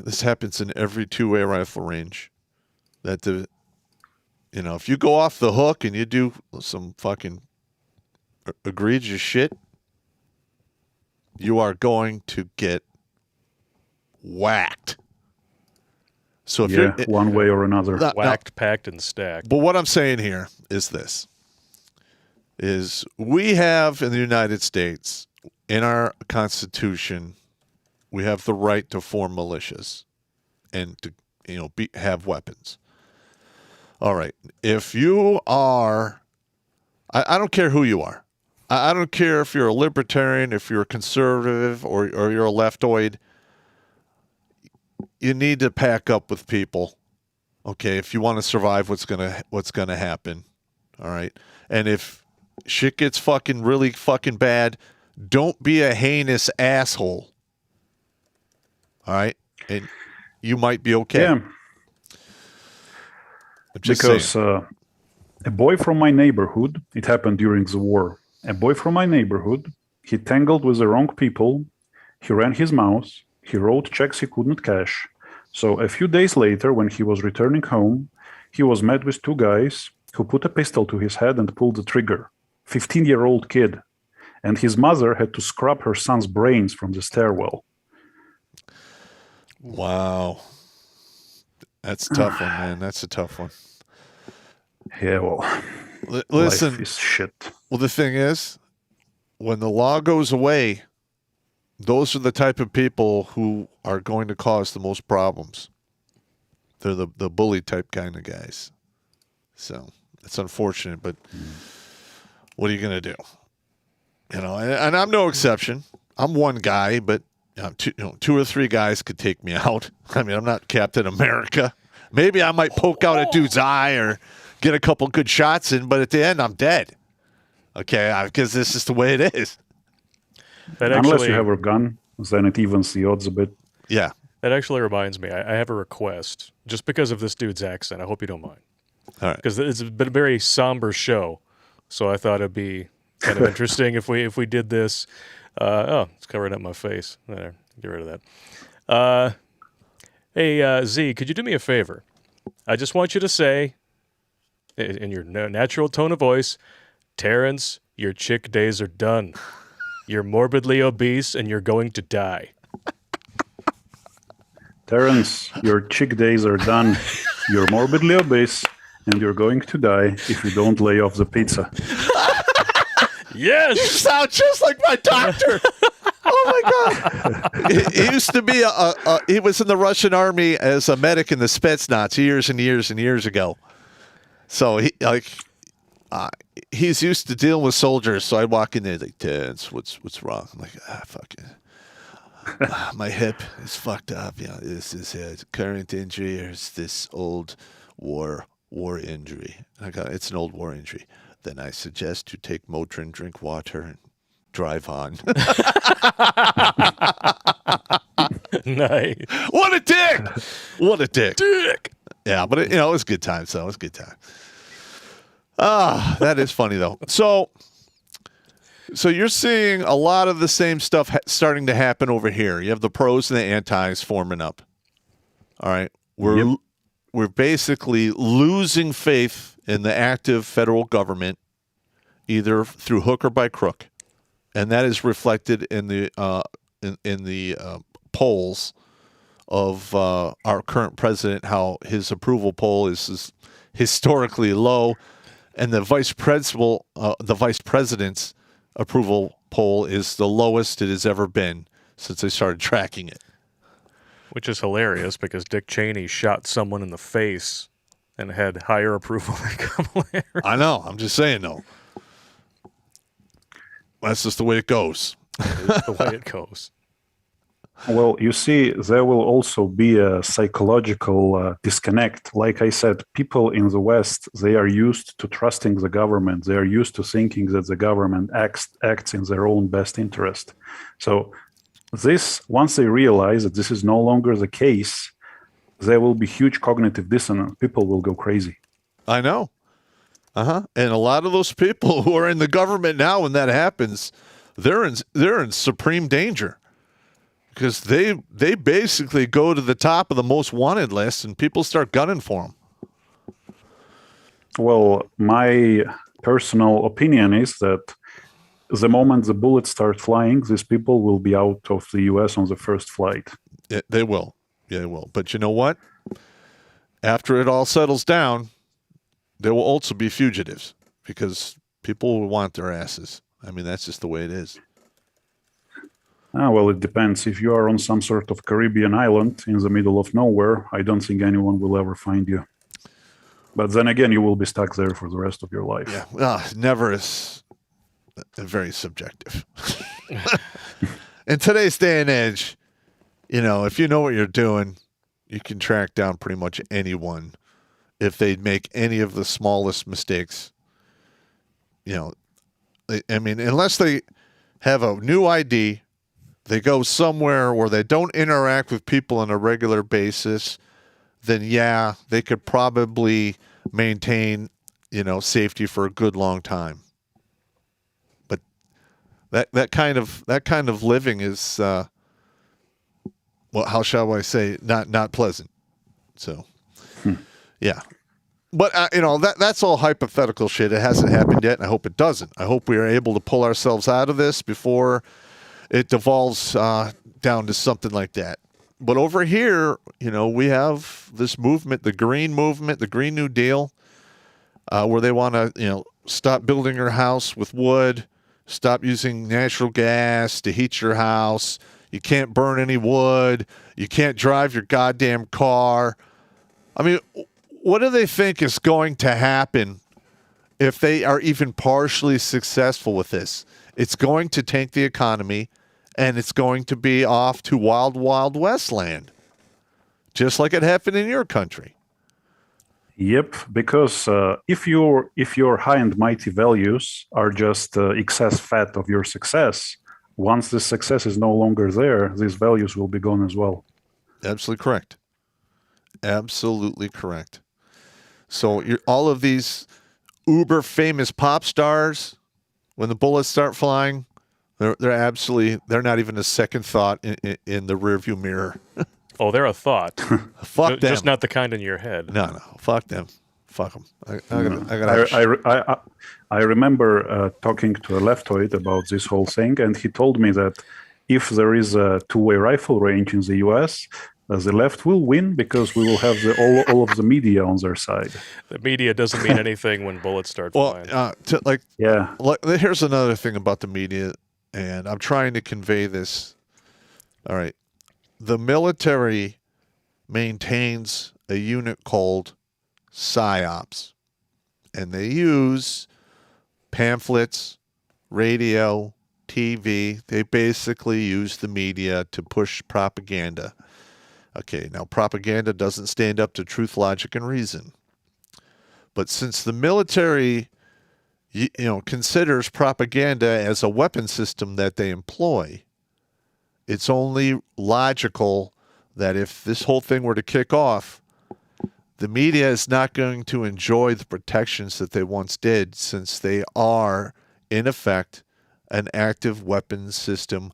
this happens in every two-way rifle range, that if you go off the hook and you do some fucking egregious shit, you are going to get whacked. So if you're one way or another. Whacked, packed, and stacked. But what I'm saying here is this. We have in the United States, in our Constitution, we have the right to form militias and to have weapons. All right. If you are, I don't care who you are. I don't care if you're a libertarian, if you're a conservative, or you're a leftoid. You need to pack up with people, okay? If you want to survive what's gonna happen, all right? And if shit gets really fucking bad, don't be a heinous asshole, all right? And you might be okay. Yeah. Because a boy from my neighborhood, it happened during the war. A boy from my neighborhood, he tangled with the wrong people. He ran his mouth. He wrote checks he couldn't cash. So a few days later, when he was returning home, he was met with two guys who put a pistol to his head and pulled the trigger. 15-year-old kid. And his mother had to scrub her son's brains from the stairwell. Wow. That's a tough one, man. That's a tough one. Yeah, well, listen, life is shit. Well, the thing is, when the law goes away, those are the type of people who are going to cause the most problems. They're the bully type kind of guys. So it's unfortunate, but what are you going to do? And I'm no exception. I'm one guy, but two or three guys could take me out. I mean, I'm not Captain America. Maybe I might poke out a dude's eye or get a couple good shots in, but at the end, I'm dead. Okay, because this is the way it is. Unless you have a gun, then it evens the odds a bit. Yeah. That actually reminds me, I have a request. Just because of this dude's accent, I hope you don't mind. All right. Because it's been a very somber show, so I thought it'd be kind of interesting if we did this. It's covering up my face. There, get rid of that. Hey, Z, could you do me a favor? I just want you to say, in your natural tone of voice, Terrence, your chick days are done. You're morbidly obese and you're going to die. Terrence, your chick days are done. You're morbidly obese and you're going to die if you don't lay off the pizza. Yes! You sound just like my doctor. Oh my God. He used to be he was in the Russian army as a medic in the Spetsnaz years and years and years ago. So he's used to dealing with soldiers. So I'd walk in there like, Terrence, what's wrong? I'm like, fuck it. My hip is fucked up. This is a current injury or is this old war injury? It's an old war injury. Then I suggest you take Motrin, drink water, and drive on. Nice. What a dick! What a dick! Yeah, but it was a good time. So it was a good time. That is funny though. So you're seeing a lot of the same stuff starting to happen over here. You have the pros and the antis forming up. All right, we're basically losing faith in the active federal government, either through hook or by crook, and that is reflected in the polls of our current president. How his approval poll is historically low, and the vice president's approval poll is the lowest it has ever been since they started tracking it. Which is hilarious because Dick Cheney shot someone in the face and had higher approval than Kamala Harris. I know. I'm just saying, though. That's just the way it goes. It's the way it goes. Well, you see, there will also be a psychological disconnect. Like I said, people in the West, they are used to trusting the government. They are used to thinking that the government acts in their own best interest. So this, once they realize that this is no longer the case, there will be huge cognitive dissonance. People will go crazy. I know. And a lot of those people who are in the government now, when that happens, they're in supreme danger because they basically go to the top of the most wanted list, and people start gunning for them. Well, my personal opinion is that the moment the bullets start flying, these people will be out of the U.S. on the first flight. They will. Yeah, they will. But you know what? After it all settles down, there will also be fugitives because people will want their asses. I mean, that's just the way it is. Well, it depends. If you are on some sort of Caribbean island in the middle of nowhere, I don't think anyone will ever find you. But then again, you will be stuck there for the rest of your life. Yeah, well, never is very subjective. In today's day and age, if you know what you're doing, you can track down pretty much anyone if they make any of the smallest mistakes. I mean, unless they have a new ID, they go somewhere where they don't interact with people on a regular basis, then yeah, they could probably maintain, safety for a good long time. But that kind of living is, well, how shall I say, not pleasant. So, yeah. But that's all hypothetical shit. It hasn't happened yet, and I hope it doesn't. I hope we are able to pull ourselves out of this before it devolves down to something like that. But over here, we have this movement, the Green Movement, the Green New Deal, where they want to, stop building your house with wood, stop using natural gas to heat your house. You can't burn any wood. You can't drive your goddamn car. I mean, what do they think is going to happen if they are even partially successful with this? It's going to tank the economy, and it's going to be off to wild, wild west land, just like it happened in your country. Yep, because if your high and mighty values are just excess fat of your success, once the success is no longer there, these values will be gone as well. Absolutely correct. Absolutely correct. So all of these uber famous pop stars, when the bullets start flying, they're not even a second thought in the rearview mirror. Oh, they're a thought. Fuck them. Just not the kind in your head. No. Fuck them. Fuck them. I remember talking to a leftoid about this whole thing, and he told me that if there is a two-way rifle range in the U.S., the left will win because we will have all of the media on their side. The media doesn't mean anything when bullets start flying. Here's another thing about the media, and I'm trying to convey this. All right. The military maintains a unit called PSYOPs, and they use pamphlets, radio, TV. They basically use the media to push propaganda. Okay, now propaganda doesn't stand up to truth, logic, and reason. But since the military, considers propaganda as a weapon system that they employ, it's only logical that if this whole thing were to kick off, the media is not going to enjoy the protections that they once did, since they are, in effect, an active weapons system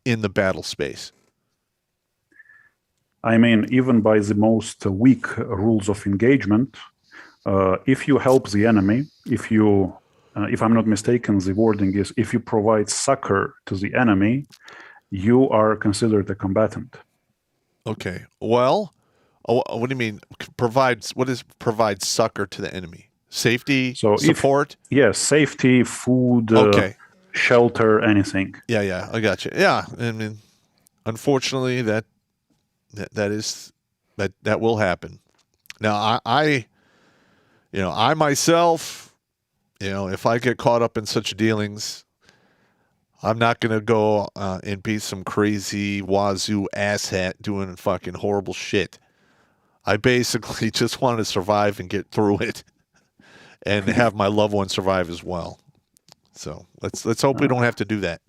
in the battle space. I mean, even by the most weak rules of engagement, if you help the enemy, if I'm not mistaken, the wording is, if you provide succor to the enemy, you are considered a combatant. Okay. Well, what do you mean? What is provide succor to the enemy? Safety, support? Yes, safety, food, shelter, anything. Yeah, I got you. Yeah, I mean, unfortunately, that will happen. Now, I myself, if I get caught up in such dealings, I'm not going to go and be some crazy wazoo asshat doing fucking horrible shit. I basically just want to survive and get through it and have my loved one survive as well. So let's hope we don't have to do that.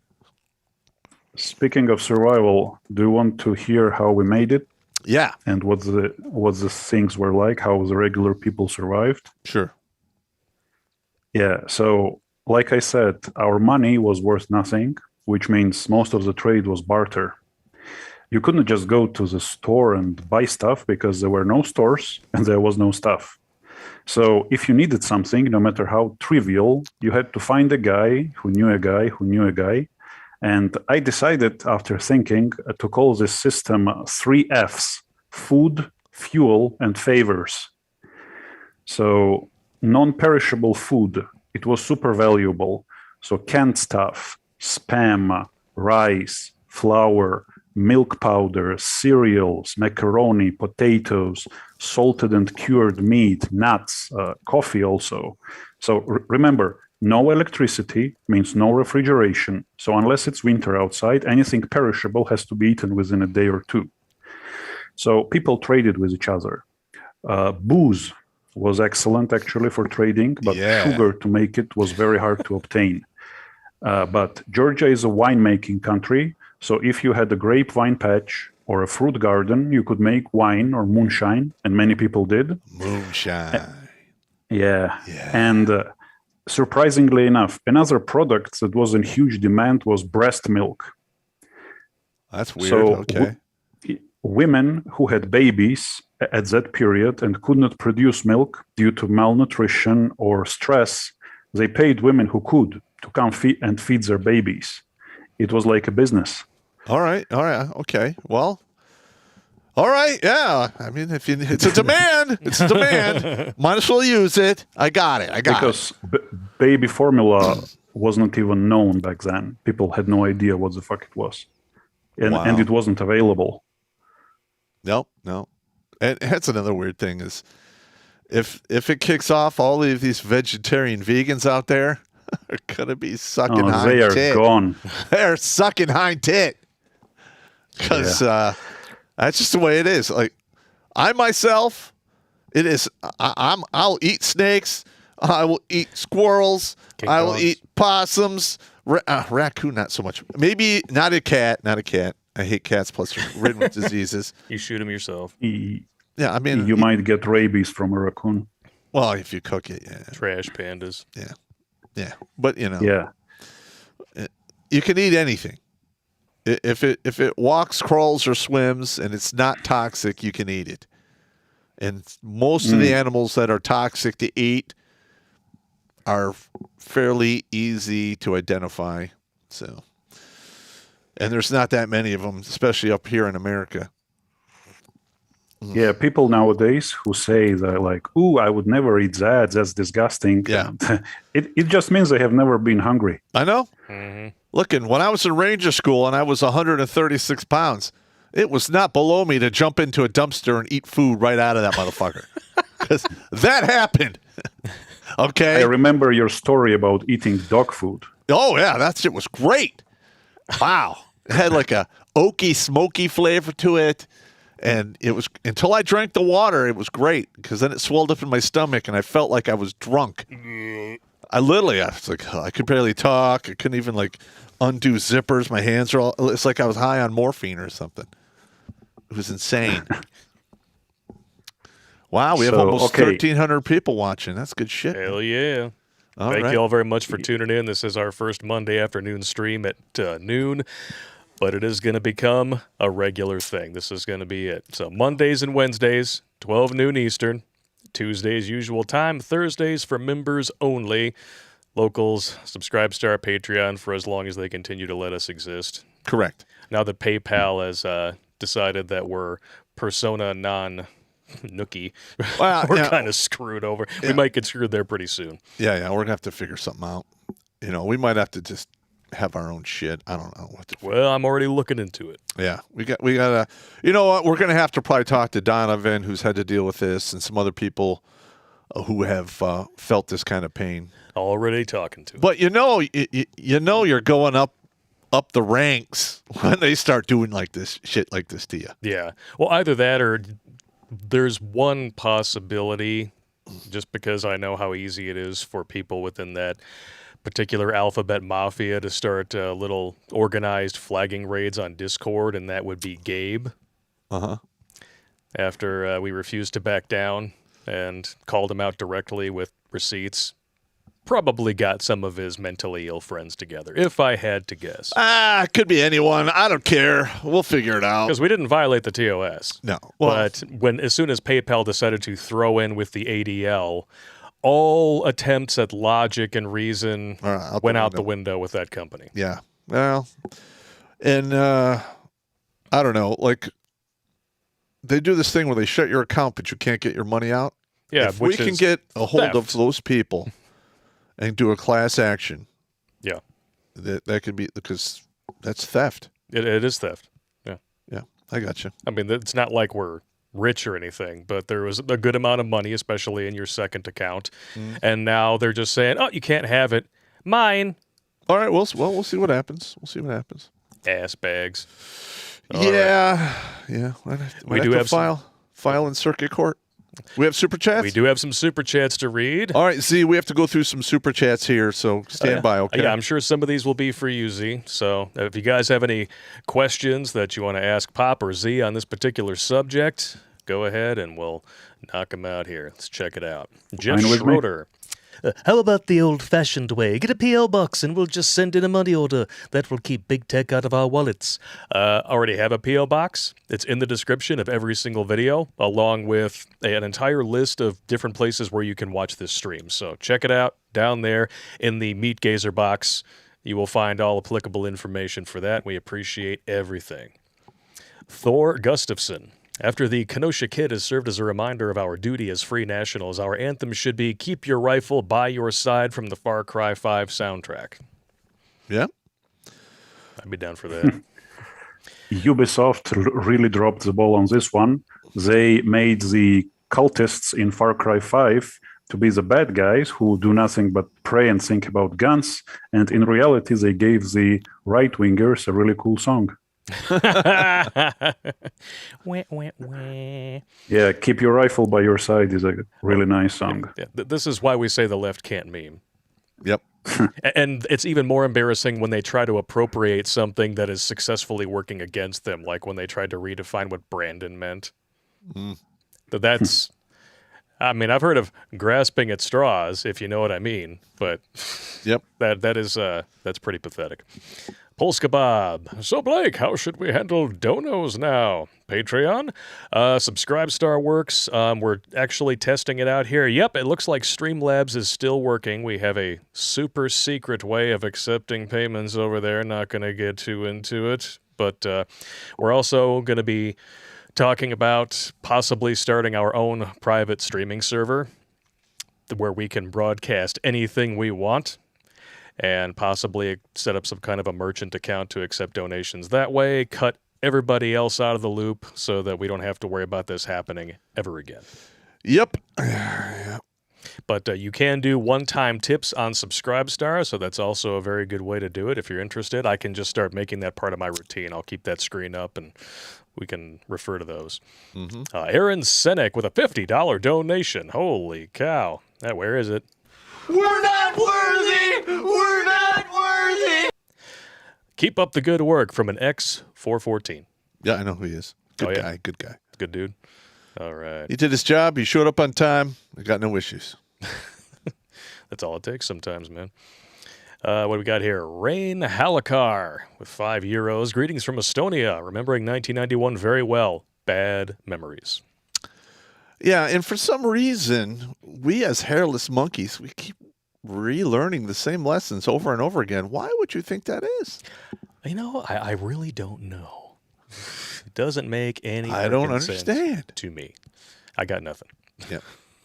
Speaking of survival, do you want to hear how we made it? Yeah. And what the things were like, how the regular people survived? Sure. Yeah, so like I said, our money was worth nothing, which means most of the trade was barter. You couldn't just go to the store and buy stuff because there were no stores and there was no stuff. So if you needed something, no matter how trivial, you had to find a guy who knew a guy who knew a guy. And I decided after thinking to call this system 3 Fs: food, fuel, and favors. So non-perishable food, it was super valuable. So canned stuff, spam, rice, flour, milk powder, cereals, macaroni, potatoes, salted and cured meat, nuts, coffee also. So remember, no electricity means no refrigeration. So unless it's winter outside, anything perishable has to be eaten within a day or two. So people traded with each other. Booze was excellent actually for trading, but sugar to make it was very hard to obtain. But Georgia is a winemaking country. So if you had a grapevine patch or a fruit garden, you could make wine or moonshine, and many people did. Moonshine. Yeah. And surprisingly enough, another product that was in huge demand was breast milk. That's weird. So okay. Women who had babies at that period and could not produce milk due to malnutrition or stress, they paid women who could to come feed their babies. It was like a business. All right. Okay. Well, all right. Yeah. I mean, it's a demand. It's a demand. Might as well use it. I got it. Because baby formula was not even known back then. People had no idea what the fuck it was. And it wasn't available. No. And that's another weird thing is if it kicks off, all of these vegetarian vegans out there are going to be sucking hind tit. They are gone. They're sucking hind tit. Because that's just the way it is. Like, I myself, I'll eat snakes. I will eat squirrels. I will eat possums. Raccoon, not so much. Maybe not a cat. I hate cats, plus they're ridden with diseases. You shoot them yourself. Yeah, I mean... You might get rabies from a raccoon. Well, if you cook it, yeah. Trash pandas. Yeah. But, you know... Yeah. You can eat anything. If it walks, crawls, or swims, and it's not toxic, you can eat it. And most of the animals that are toxic to eat are fairly easy to identify. So... And there's not that many of them, especially up here in America. Yeah, people nowadays who say that, like, "Ooh, I would never eat that. That's disgusting." Yeah, it just means they have never been hungry. I know. Mm-hmm. Looking, when I was in Ranger School and I was 136 pounds, it was not below me to jump into a dumpster and eat food right out of that motherfucker, because that happened. Okay. I remember your story about eating dog food. Oh yeah, that shit was great. Wow. It had like a oaky, smoky flavor to it. And it was, until I drank the water, it was great, because then it swelled up in my stomach and I felt like I was drunk. I was like, I could barely talk. I couldn't even like undo zippers. My hands are all, it's like I was high on morphine or something. It was insane. Wow, we have almost 1,300 people watching. That's good shit. Hell yeah. Thank you all very much for tuning in. This is our first Monday afternoon stream at noon, but it is going to become a regular thing. This is going to be it. So Mondays and Wednesdays, 12 noon Eastern. Tuesdays, usual time. Thursdays for members only. Locals, subscribe to our Patreon for as long as they continue to let us exist. Correct. Now that PayPal has decided that we're persona non-nookie, we're kind of screwed over. Yeah. We might get screwed there pretty soon. Yeah, we're going to have to figure something out. You know, we might have to just have our own shit. I don't know what to do. Well, I'm already looking into it. Yeah, we got to, you know what, we're going to have to probably talk to Donovan, who's had to deal with this, and some other people who have felt this kind of pain. Already talking to him. But you know you're going up up the ranks when they start doing like this shit like this to you. Yeah. Well, either that or there's one possibility, just because I know how easy it is for people within that particular alphabet mafia to start little organized flagging raids on Discord, and that would be Gabe. Uh-huh. After we refused to back down and called him out directly with receipts. Probably got some of his mentally ill friends together, if I had to guess. It could be anyone. I don't care. We'll figure it out. Because we didn't violate the TOS. No. Well, But as soon as PayPal decided to throw in with the ADL, all attempts at logic and reason went out the window with that company. Yeah. Well, and I don't know, like they do this thing where they shut your account, but you can't get your money out. Yeah, if we can get a hold of those people and do a class action, yeah, that could be, because that's theft. It is theft. Yeah. Yeah, I got you. I mean, it's not like we're rich or anything, but there was a good amount of money, especially in your second account. And now they're just saying, oh, you can't have it. Mine. All right, we'll see what happens. We'll see what happens. Ass bags. Yeah. We do have file in circuit court. We have super chats? We do have some super chats to read. All right, Z, we have to go through some super chats here, so stand by, okay? Yeah, I'm sure some of these will be for you, Z. So if you guys have any questions that you want to ask Popp or Z on this particular subject, go ahead and we'll knock them out here. Let's check it out. Jeff Schroeder. How about the old-fashioned way? Get a P.O. box and we'll just send in a money order. That will keep big tech out of our wallets. Already have a P.O. box. It's in the description of every single video, along with an entire list of different places where you can watch this stream. So check it out down there in the Meat Gazer box. You will find all applicable information for that. We appreciate everything. Thor Gustafson. After the Kenosha Kid has served as a reminder of our duty as free nationals, our anthem should be Keep Your Rifle by Your Side from the Far Cry 5 soundtrack. Yeah. I'd be down for that. Ubisoft really dropped the ball on this one. They made the cultists in Far Cry 5 to be the bad guys who do nothing but pray and think about guns, and in reality they gave the right-wingers a really cool song. Wah, wah, wah. Yeah, Keep Your Rifle by Your Side is a really nice song. Yeah, this is why we say the left can't meme. Yep. And it's even more embarrassing when they try to appropriate something that is successfully working against them, like when they tried to redefine what Brandon meant. That's, I mean, I've heard of grasping at straws, if you know what I mean, but yep, that's pretty pathetic. Polska Bob. So, Blake, how should we handle donos now? Patreon? Subscribe Star works. We're actually testing it out here. Yep, it looks like Streamlabs is still working. We have a super secret way of accepting payments over there. Not going to get too into it. But we're also going to be talking about possibly starting our own private streaming server where we can broadcast anything we want, and possibly set up some kind of a merchant account to accept donations that way, cut everybody else out of the loop so that we don't have to worry about this happening ever again. Yep. But you can do one-time tips on Subscribestar, so that's also a very good way to do it if you're interested. I can just start making that part of my routine. I'll keep that screen up, and we can refer to those. Aaron Senek with a $50 donation. Holy cow. Where is it? We're not worthy! We're not worthy! Keep up the good work from an X414. Yeah, I know who he is. Good guy, good guy. Good dude. All right. He did his job. He showed up on time. I got no issues. That's all it takes sometimes, man. What do we got here? Rain Halakar with €5. Greetings from Estonia. Remembering 1991 very well. Bad memories. Yeah, and for some reason, we as hairless monkeys, we keep relearning the same lessons over and over again. Why would you think that is? You know, I really don't know. It doesn't make any I don't sense understand. to me. I got nothing. Yeah.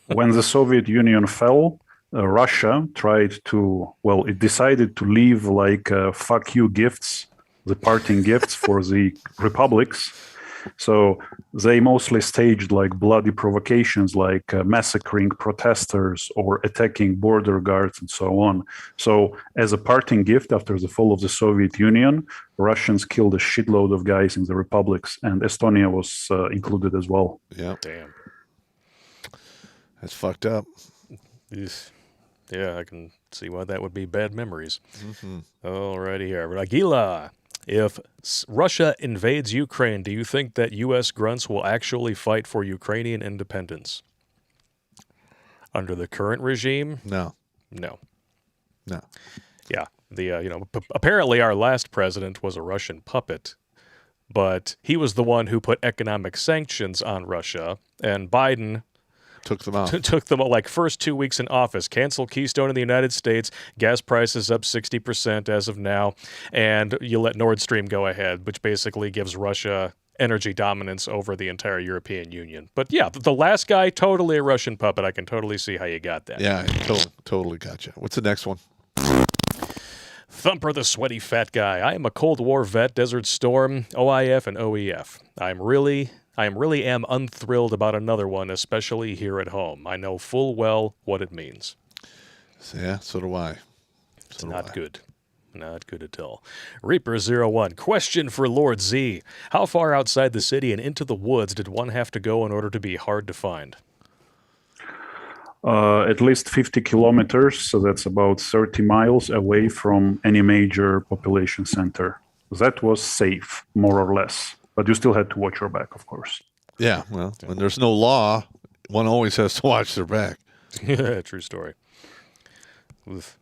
When the Soviet Union fell, Russia tried to, well, it decided to leave like fuck you gifts, the parting gifts for the republics. So they mostly staged like bloody provocations, like massacring protesters or attacking border guards and so on. So as a parting gift after the fall of the Soviet Union, Russians killed a shitload of guys in the republics, and Estonia was included as well. Yeah, Damn. that's fucked up. Yeah, I can see why that would be bad memories. All righty here. Ragila, if Russia invades Ukraine, do you think that U.S. grunts will actually fight for Ukrainian independence? Under the current regime? No. No. Yeah. Apparently our last president was a Russian puppet, but he was the one who put economic sanctions on Russia, and Biden Took them out. took them like first 2 weeks in office, canceled Keystone in the United States, gas prices up 60% as of now, and you let Nord Stream go ahead, which basically gives Russia energy dominance over the entire European Union. But yeah, the last guy, totally a Russian puppet. I can totally see how you got that. Yeah, totally gotcha. What's the next one? Thumper the sweaty fat guy. I am a Cold War vet, Desert Storm, OIF, and OEF. I am really unthrilled about another one, especially here at home. I know full well what it means. Yeah, so do I. It's not good. Not good at all. Reaper01, question for Lord Z. How far outside the city and into the woods did one have to go in order to be hard to find? At least 50 kilometers, so that's about 30 miles away from any major population center. That was safe, more or less. But you still had to watch your back, of course. Yeah, well, when there's no law, one always has to watch their back. True story. Oof.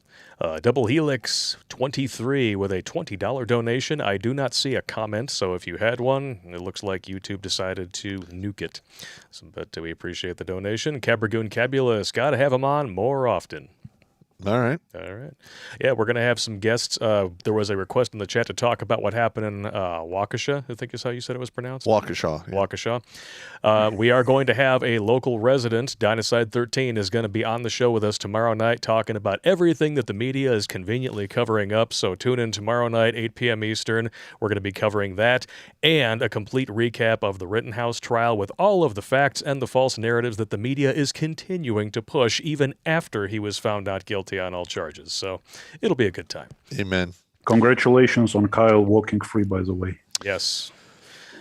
Double Helix 23 with a $20 donation. I do not see a comment, so if you had one, it looks like YouTube decided to nuke it. But we appreciate the donation. Cabragoon Cabulus, gotta have him on more often. All right. Yeah, we're going to have some guests. There was a request in the chat to talk about what happened in Waukesha, I think is how you said it was pronounced. Waukesha. Yeah. Waukesha. We are going to have a local resident, Dynaside 13, is going to be on the show with us tomorrow night talking about everything that the media is conveniently covering up. So tune in tomorrow night, 8 p.m. Eastern. We're going to be covering that and a complete recap of the Rittenhouse trial with all of the facts and the false narratives that the media is continuing to push even after he was found not guilty on all charges. So it'll be a good time. Amen. Congratulations on Kyle walking free, by the way. Yes.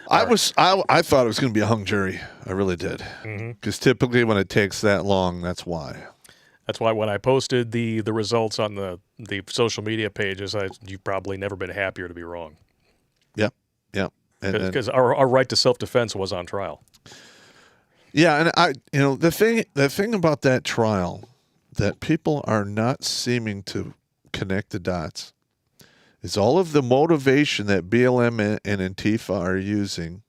I thought it was going to be a hung jury. I really did. Because typically when it takes that long, that's why. That's why when I posted the results on the social media pages, you've probably never been happier to be wrong. Yep. Because our right to self-defense was on trial. Yeah, and the thing about that trial that people are not seeming to connect the dots is all of the motivation that BLM and Antifa are using,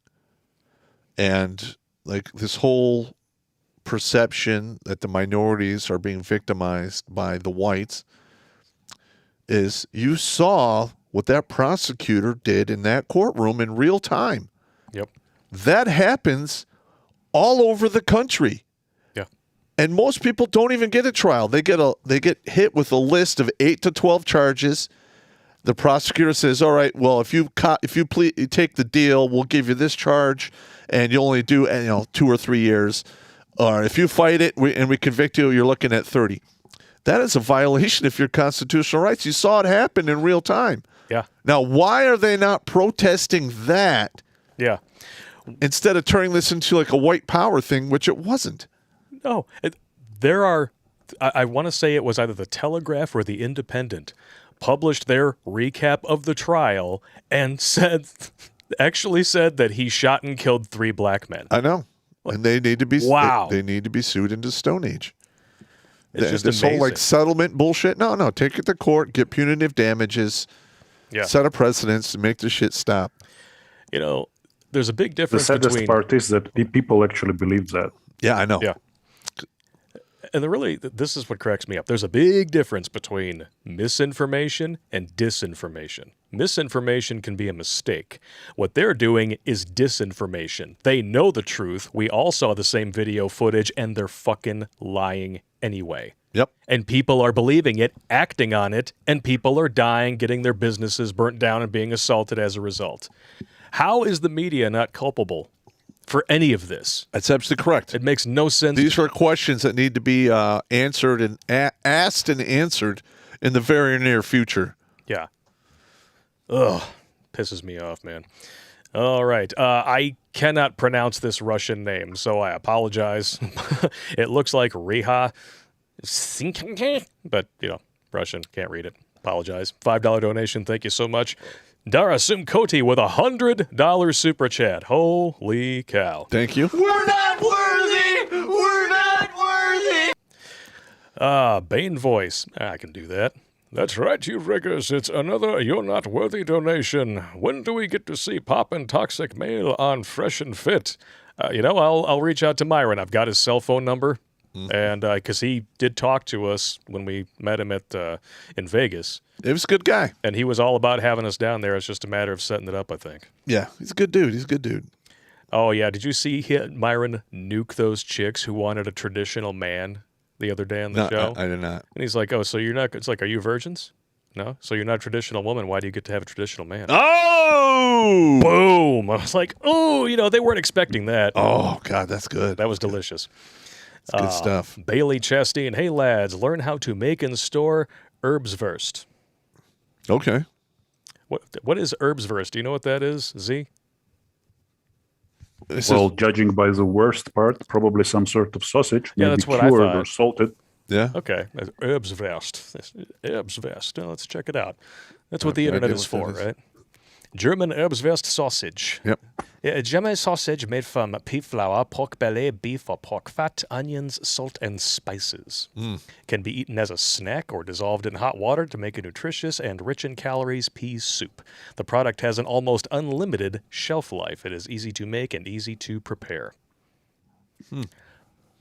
and like this whole perception that the minorities are being victimized by the whites, is you saw what that prosecutor did in that courtroom in real time. Yep. That happens all over the country. And most people don't even get a trial. They get hit with a list of 8 to 12 charges. The prosecutor says, "All right, well, if you take the deal, we'll give you this charge, and you only do 2 or 3 years. Or if you fight it and we convict you, you're looking at 30." That is a violation of your constitutional rights. You saw it happen in real time. Yeah. Now, why are they not protesting that? Yeah. Instead of turning this into like a white power thing, which it wasn't. No, there are, I want to say it was either the Telegraph or the Independent published their recap of the trial and actually said that he shot and killed 3 black men. I know. And they need to be Wow. they need to be sued into Stone Age. It's just this amazing. whole like settlement bullshit. No, take it to court, get punitive damages, set a precedence, and make the shit stop. There's a big The difference saddest part is that people actually believe that. Yeah, I know. Yeah. And this is what cracks me up. There's a big difference between misinformation and disinformation. Misinformation can be a mistake. What they're doing is disinformation. They know the truth. We all saw the same video footage, and they're fucking lying anyway. Yep. And people are believing it, acting on it, and people are dying, getting their businesses burnt down, and being assaulted as a result. How is the media not culpable for any of this? That's absolutely correct. It makes no sense. These are questions that need to be answered and asked and answered in the very near future. Yeah. Ugh. Pisses me off, man. All right. I cannot pronounce this Russian name, so I apologize. It looks like Riha, but, Russian. Can't read it. Apologize. $5 donation. Thank you so much. Dara Sumkoti with $100 super chat. Holy cow. Thank you. We're not worthy! We're not worthy! Bane voice. I can do that. That's right, you riggers. It's another You're Not Worthy donation. When do we get to see Popp and Toxic Male on Fresh and Fit? I'll reach out to Myron. I've got his cell phone number. And because he did talk to us when we met him in Vegas. He was a good guy. And he was all about having us down there. It's just a matter of setting it up, I think. Yeah, he's a good dude. Oh, yeah. Did you see Myron nuke those chicks who wanted a traditional man the other day on the show? I did not. And he's like, oh, so you're not, it's like, are you virgins? No? So you're not a traditional woman. Why do you get to have a traditional man? Oh! Boom! I was like, oh, they weren't expecting that. Oh, God, that's good. That was delicious. It's good stuff. Bailey Chastain, hey, lads, learn how to make and store Herbswurst. Okay. What is Herbswurst? Do you know what that is, Z? Judging by the worst part, probably some sort of sausage. Yeah, maybe that's what I cured thought. or salted. Yeah. Okay. Herbswurst. Herbswurst. Now, let's check it out. That's what the internet is for, right? German Herbswurst sausage. Yep. Yeah, German sausage made from pea flour, pork belly, beef or pork fat, onions, salt, and spices. Can be eaten as a snack or dissolved in hot water to make a nutritious and rich in calories pea soup. The product has an almost unlimited shelf life. It is easy to make and easy to prepare.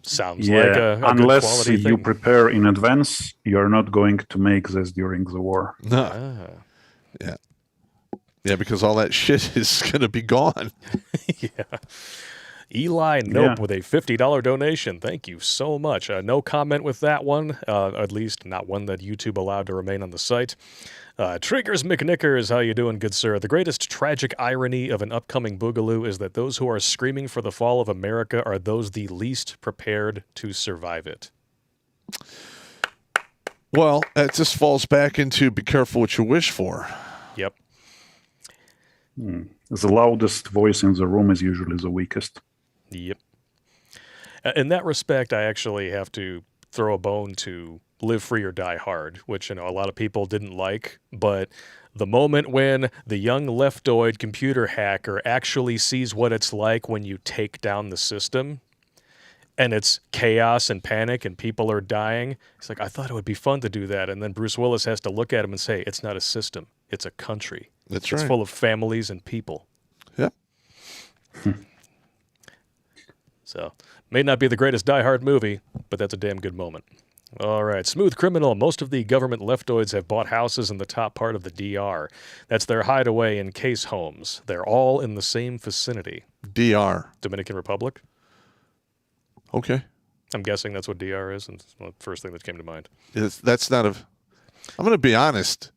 Sounds like a good unless quality you thing. prepare in advance, you're not going to make this during the war. No. Yeah. Yeah, because all that shit is going to be gone. Yeah. Eli Nope with a $50 donation. Thank you so much. No comment with that one, at least not one that YouTube allowed to remain on the site. Triggers McNickers, how you doing, good sir? The greatest tragic irony of an upcoming boogaloo is that those who are screaming for the fall of America are those the least prepared to survive it. Well, it just falls back into be careful what you wish for. Yep. The loudest voice in the room is usually the weakest. Yep. In that respect, I actually have to throw a bone to Live Free or Die Hard, which a lot of people didn't like. But the moment when the young leftoid computer hacker actually sees what it's like when you take down the system, and it's chaos and panic and people are dying, it's like, I thought it would be fun to do that. And then Bruce Willis has to look at him and say, it's not a system, it's a country. That's It's right. full of families and people. Yep. So, may not be the greatest Die Hard movie, but that's a damn good moment. All right, Smooth Criminal. Most of the government leftoids have bought houses in the top part of the DR. That's their hideaway in case homes. They're all in the same vicinity. DR. Dominican Republic? Okay. I'm guessing that's what DR is, and it's the first thing that came to mind. That's not a... I'm going to be honest.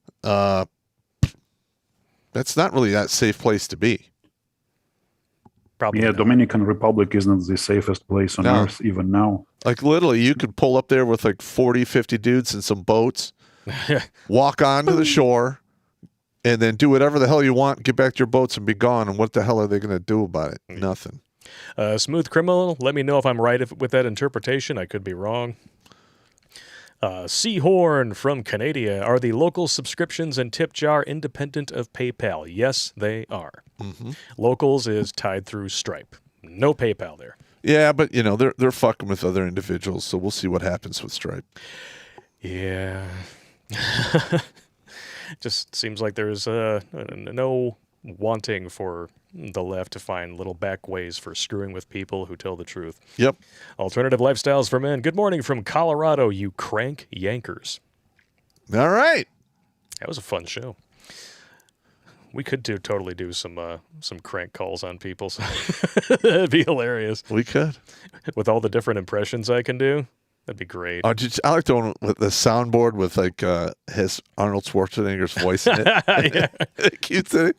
That's not really that safe place to be. Probably Yeah, not. Dominican Republic isn't the safest place on No. earth even now. Like literally, you could pull up there with like 40, 50 dudes and some boats, walk onto the shore, and then do whatever the hell you want, get back to your boats and be gone. And what the hell are they going to do about it? Nothing. Smooth Criminal, let me know if I'm right with that interpretation. I could be wrong. Seahorn from Canada. Are the local subscriptions and tip jar independent of PayPal? Yes, they are. Locals is tied through Stripe. No PayPal there. Yeah, but they're fucking with other individuals, so we'll see what happens with Stripe. Yeah. Just seems like there's no wanting for the left to find little back ways for screwing with people who tell the truth. Yep. Alternative Lifestyles for Men. Good morning from Colorado, you crank yankers. All right. That was a fun show. We could totally do some crank calls on people. That'd be hilarious. We could. With all the different impressions I can do, that'd be great. I like the one with the soundboard with like his Arnold Schwarzenegger's voice in it. Yeah. Keeps it.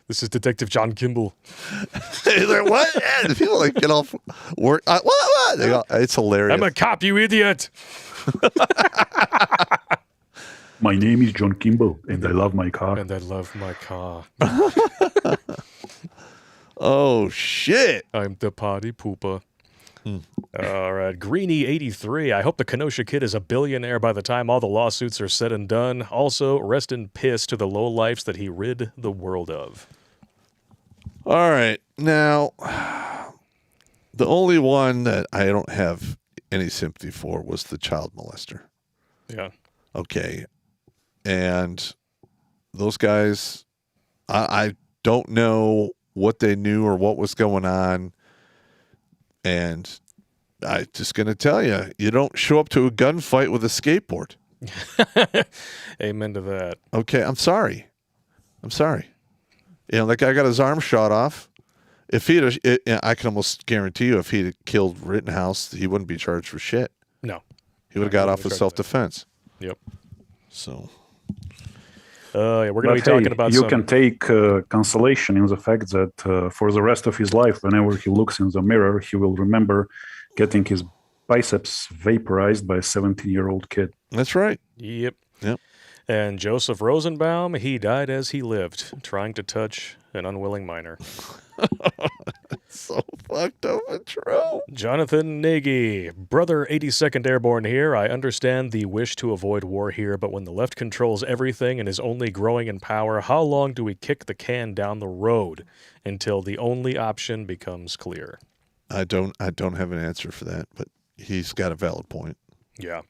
This is Detective John Kimball. He's like, what? And people like get off work. What? They go, it's hilarious. I'm a cop, you idiot. My name is John Kimball, and I love my car. And I love my car. Oh, shit. I'm the party pooper. All right. Greenie83. I hope the Kenosha Kid is a billionaire by the time all the lawsuits are said and done. Also, rest in piss to the lowlifes that he rid the world of. All right. Now, the only one that I don't have any sympathy for was the child molester. Yeah. Okay. And those guys, I don't know what they knew or what was going on. And I'm just going to tell you, you don't show up to a gunfight with a skateboard. Amen to that. Okay. I'm sorry. You know, that guy got his arm shot off. If I can almost guarantee you, if he'd killed Rittenhouse, he wouldn't be charged for shit. No. He would have got off with self-defense. Yep. So. Yeah, we're going to be talking about you can take consolation in the fact that for the rest of his life, whenever he looks in the mirror, he will remember getting his biceps vaporized by a 17-year-old kid. That's right. Yep. Yep. And Joseph Rosenbaum, he died as he lived, trying to touch an unwilling minor. So fucked up and true. Jonathan Nagy, brother 82nd Airborne here. I understand the wish to avoid war here, but when the left controls everything and is only growing in power, how long do we kick the can down the road until the only option becomes clear? I don't have an answer for that, but he's got a valid point. Yeah.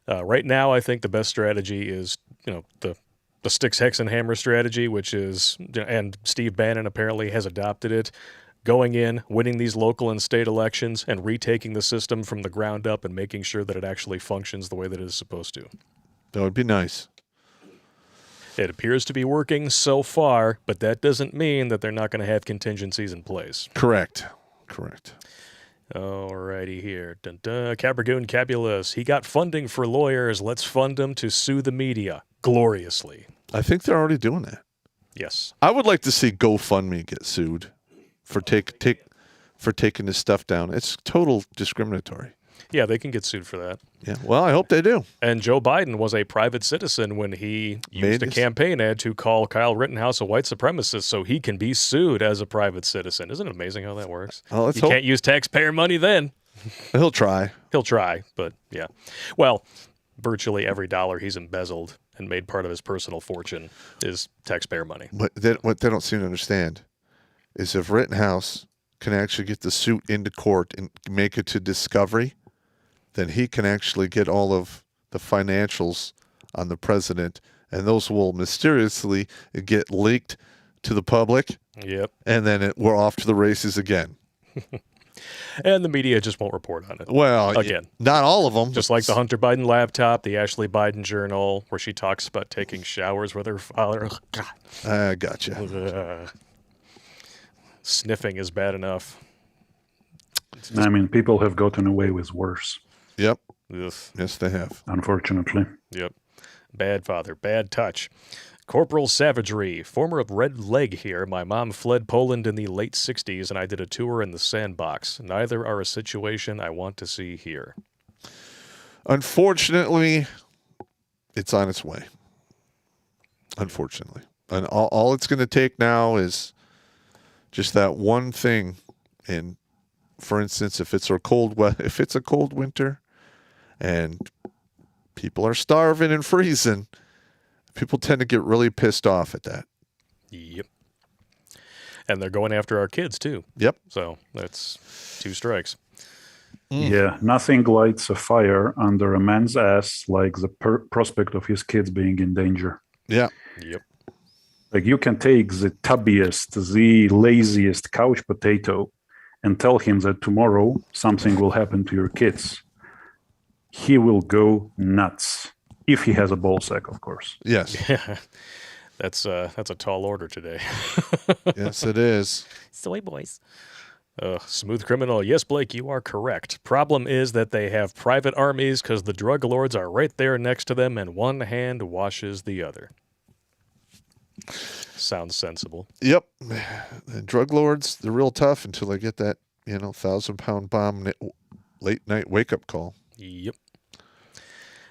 Right now, I think the best strategy is, the sticks, hex, and hammer strategy, which is, and Steve Bannon apparently has adopted it, going in, winning these local and state elections, and retaking the system from the ground up and making sure that it actually functions the way that it is supposed to. That would be nice. It appears to be working so far, but that doesn't mean that they're not going to have contingencies in place. Correct. Alrighty here. Dun, dun. Caprigoon Capulus. He got funding for lawyers. Let's fund him to sue the media gloriously. I think they're already doing that. Yes. I would like to see GoFundMe get sued for taking this stuff down. It's total discriminatory. Yeah, they can get sued for that. Yeah. Well, I hope they do. And Joe Biden was a private citizen when he used a campaign ad to call Kyle Rittenhouse a white supremacist, so he can be sued as a private citizen. Isn't it amazing how that works? Oh, let's you hope. Can't use taxpayer money then. He'll try. He'll try, but yeah. Well, virtually every dollar he's embezzled and made part of his personal fortune is taxpayer money. But what they don't seem to understand is if Rittenhouse can actually get the suit into court and make it to discovery, then he can actually get all of the financials on the president, and those will mysteriously get leaked to the public. Yep. And then we're off to the races again. And the media just won't report on it. Well, again, not all of them. Just like the Hunter Biden laptop, the Ashley Biden journal, where she talks about taking showers with her father. I gotcha. Sniffing is bad enough. I mean, people have gotten away with worse. Yep. Ugh. Yes, they have. Unfortunately. Yep. Bad father, bad touch. Corporal Savagery, former Red Leg here. My mom fled Poland in the late 60s, and I did a tour in the sandbox. Neither are a situation I want to see here. Unfortunately, it's on its way. Unfortunately. And all it's going to take now is just that one thing. And for instance, if it's a cold winter and people are starving and freezing, people tend to get really pissed off at that. Yep. And they're going after our kids, too. Yep. So that's 2 strikes. Yeah, nothing lights a fire under a man's ass like the prospect of his kids being in danger. Yeah. Yep. Like, you can take the tubbiest, the laziest couch potato and tell him that tomorrow something will happen to your kids. He will go nuts. If he has a ball sack, of course. Yes. Yeah. That's a tall order today. Yes, it is. Soy boys. Smooth criminal. Yes, Blake, you are correct. Problem is that they have private armies because the drug lords are right there next to them and one hand washes the other. Sounds sensible. Yep. And drug lords, they're real tough until they get that, 1,000-pound bomb late night wake up call. Yep.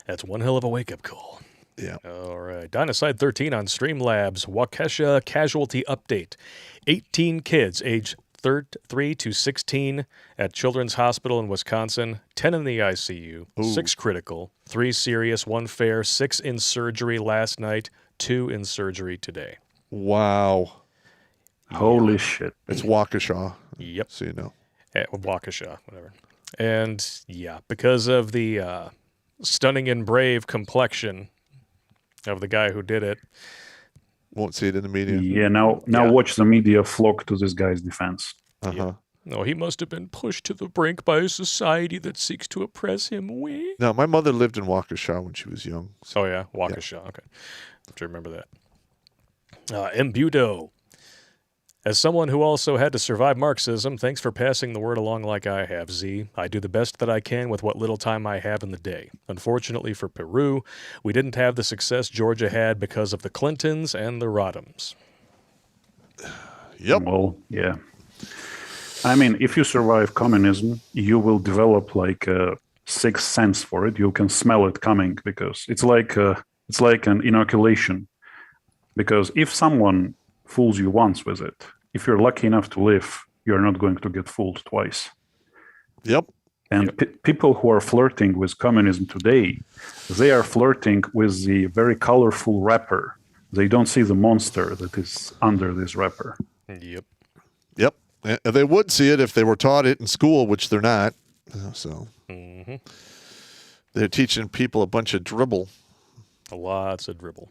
That's one hell of a wake-up call. Yeah. All right. Dynaside 13 on Streamlabs. Waukesha casualty update. 18 kids aged 3 to 16 at Children's Hospital in Wisconsin. 10 in the ICU. Ooh. 6 critical. 3 serious. 1 fair. 6 in surgery last night. 2 in surgery today. Wow. Holy shit. It's Waukesha. Yep. So you know. Waukesha, whatever. And yeah, because of the stunning and brave complexion of the guy who did it. Won't see it in the media. Yeah, now watch the media flock to this guy's defense. Uh-huh. Yeah. No, he must have been pushed to the brink by a society that seeks to oppress him. No, my mother lived in Waukesha when she was young. Oh, yeah? Waukesha. Okay. Have to remember that. Embudo. As someone who also had to survive Marxism, thanks for passing the word along like I have, Z. I do the best that I can with what little time I have in the day. Unfortunately for Peru, we didn't have the success Georgia had because of the Clintons and the Rodhams. Yep. Well, yeah. I mean, if you survive communism, you will develop like a sixth sense for it. You can smell it coming because it's like an inoculation. Because if someone fools you once with it, if you're lucky enough to live, you're not going to get fooled twice. Yep. And people who are flirting with communism today, they are flirting with the very colorful wrapper. They don't see the monster that is under this wrapper. Yep. Yep. They would see it if they were taught it in school, which they're not. So they're teaching people a bunch of dribble. Lots of dribble.